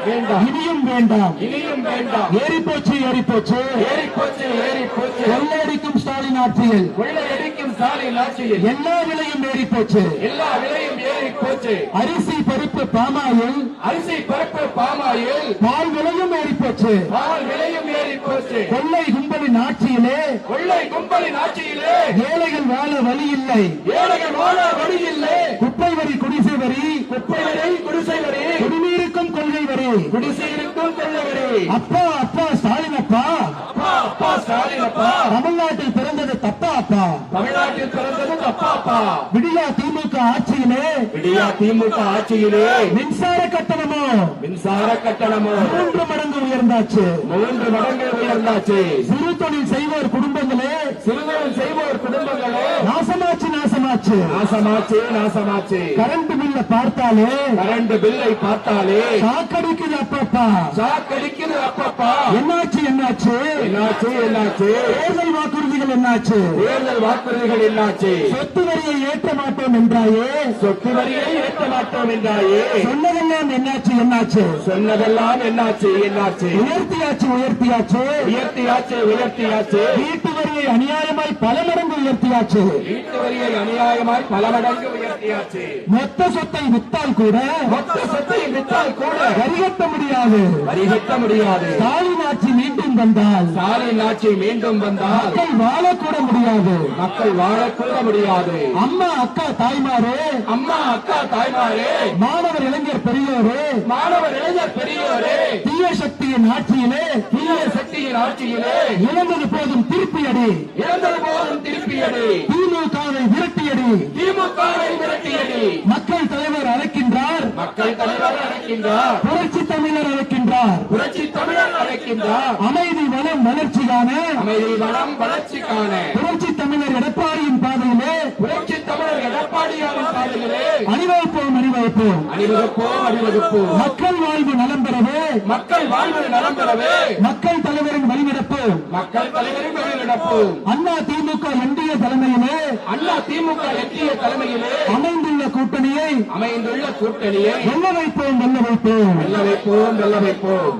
C: வேண்டாம்
B: இனியும் வேண்டாம்
C: இனியும் வேண்டாம்.
B: ஏறி போச்சு ஏறி போச்சு
C: ஏறி போச்சு ஏறி போச்சு.
B: கொள்ளையடிக்கும் ஸ்டாலின் ஆட்சியில்
C: கொள்ளையடிக்கும் ஸ்டாலின் ஆட்சியில்
B: எல்லா விலையும் ஏறி போச்சு
C: எல்லா விலையும் ஏறி போச்சு.
B: அரிசி பருப்பு பாமாயில்
C: அரிசி பருப்பு பாமாயில்
B: பால் விலையும் ஏறி போச்சு
C: பால் விலையும் ஏறி போச்சு.
B: கொள்ளை கும்பலின் ஆட்சியிலே
C: கொள்ளை கும்பலின் ஆட்சியிலே
B: ஏழைகள் வாழ வழி இல்லை
C: ஏழைகள் வாழ வழி இல்லை.
B: குப்பை வரி குடிசை வரி
C: குப்பை வரி குடிசை வரி
B: குடிநீருக்கும் கொள்கை வரி
C: குடிசைக்கும் கொள்ளை வரி.
B: அப்பா அப்பா ஸ்டாலின் அப்பா
C: அப்பா அப்பா ஸ்டாலின் அப்பா
B: தமிழ்நாட்டில் பிறந்தது தப்பா அப்பா
C: தமிழ்நாட்டில் பிறந்தது தப்பாப்பா.
B: விடியா திமுக ஆட்சியிலே
C: விடியா திமுக ஆட்சியிலே
B: மின்சார கட்டணமோ
C: மின்சார கட்டணமோ
B: 3 மடங்கு உயர்ந்தாச்சு
C: 3 மடங்கு உயர்ந்தாச்சு.
B: சிறு தொழில் செய்வோர் குடும்பங்களே
C: சிறுதொழில் செய்வோர் குடும்பங்களே
B: நாசமாச்சு நாசமாச்சு
C: நாசமாச்சு நாசமாச்சு.
B: கரண்ட் பில்ல பார்த்தாலே
C: கரண்ட் பில்லை பார்த்தாலே
B: சாக்கடிக்குது அப்பப்பா
C: சாக்கடிக்குது அப்பப்பா.
B: என்னாச்சு என்னாச்சு
C: என்னாச்சு என்னாச்சு?
B: தேர்தல் வாக்குறுதிகள் என்னாச்சு
C: தேர்தல் வாக்குறுதிகள் என்னாச்சு?
B: சொத்து வரியை ஏற்ற மாட்டோம் என்றாயே
C: சொத்து வரியை ஏற்ற மாட்டோம் என்றாயே
B: சொன்னதெல்லாம் என்னாச்சு என்னாச்சு
C: சொன்னதெல்லாம் என்னாச்சு என்னாச்சு?
B: உயர்த்தியாச்சு உயர்த்தியாச்சு
C: உயர்த்தியாச்சு உயர்த்தியாச்சு.
B: வீட்டு வரியை அநியாயமாய் பல மடங்கு உயர்த்தியாச்சு
C: வீட்டு வரியை அநியாயமாய் பல மடங்கு உயர்த்தியாச்சு.
B: மொத்த சொத்தை வித்தால் கூட
C: மொத்த சொத்தை விற்றால் கூட
B: வரி கட்ட முடியாது
C: வரி கட்ட முடியாது.
B: ஸ்டாலின் ஆட்சி மீண்டும் வந்தால்
C: ஸ்டாலின் ஆட்சி மீண்டும் வந்தால்
B: மக்கள் வாழக்கூட முடியாது
C: மக்கள் வாழக்கூட முடியாது.
B: அம்மா அக்கா தாய்மாரே
C: அம்மா அக்கா தாய்மாரே
B: மாணவர் இளைஞர் பெரியோரே
C: மாணவர் இளைஞர் பெரியோரே
B: தீய சக்தியின் ஆட்சியிலே
C: தீய சக்தியின் ஆட்சியிலே
B: இழந்தது போதும் திருப்பியடி
C: இறந்தது போதும் திருப்பியடி
B: திமுகவை விரட்டியடி
C: திமுகவை விரட்டியடி.
B: மக்கள் தலைவர் அழைக்கின்றார்
C: மக்கள் தலைவர் அழைக்கின்றார்
B: புரட்சி தமிழர் அழைக்கின்றார்
C: புரட்சி தமிழர் அழைக்கின்றார்.
B: அமைதி வளம் வளர்ச்சிக்கான
C: அமைதி வளம் வளர்ச்சிக்கான
B: புரட்சி தமிழர் எடப்பாடியின் பாதையிலே
C: புரட்சி தமிழர் எடப்பாடியாரின் பாதையிலே
B: அணிவகுப்போம் அணிவகுப்போம்
C: அணிவகுப்போம் அணிவகுப்போம்.
B: மக்கள் வாழ்வு நலம் பெறவே
C: மக்கள் வாழ்வு நலம் பெறவே
B: மக்கள் தலைவரின் வழிநடப்போம்
C: மக்கள் தலைவரின் வழிநடப்போம்.
B: அண்ணா திமுக என்டிஏ தலைமையிலே
C: அண்ணா திமுக எட்டிய தலைமையிலே
B: அமைந்துள்ள கூட்டணியை
C: அமைந்துள்ள கூட்டணியை
B: வெல்ல வைப்போம் வெல்ல வைப்போம்
C: வெல்ல வைப்போம் வெல்ல வைப்போம்.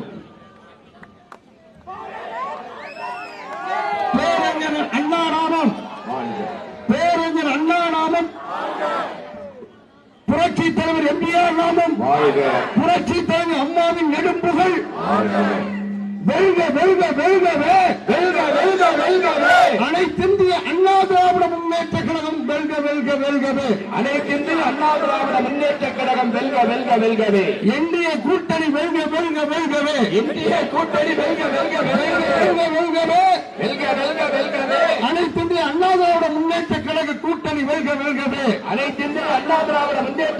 B: பேரறிஞர் அண்ணா நாமம் பேரறிஞர் அண்ணா நாமம் புரட்சி புரட்சி தலைவர் எம்ஜிஆர் நாமம் புரட்சி தலைவர் அம்மாவின் நெடும்புகள் வெல்க வெல்க வெல்கவே
C: வெல்க வெல்க வெல்கவே
B: அனைத்திந்திய அண்ணா திராவிட முன்னேற்ற கழகம் வெல்க வெல்க வெல்கவே
C: அனைத்திந்திய அண்ணா திராவிட முன்னேற்ற கழகம் வெல்க வெல்க வெல்கவே
B: என்டிஏ கூட்டணி வெல்க வெல்க வெல்கவே
C: இந்திய கூட்டணி வெல்க வெல்க வெல்கவே
B: வெல்க வெல்கவே
C: வெல்க வெல்க வெல்கவே
B: அனைத்திந்திய அண்ணா திராவிட முன்னேற்ற கழக கூட்டணி வெல்க வெல்கவே
C: அனைத்திந்திய அண்ணா திராவிட முன்னேற்ற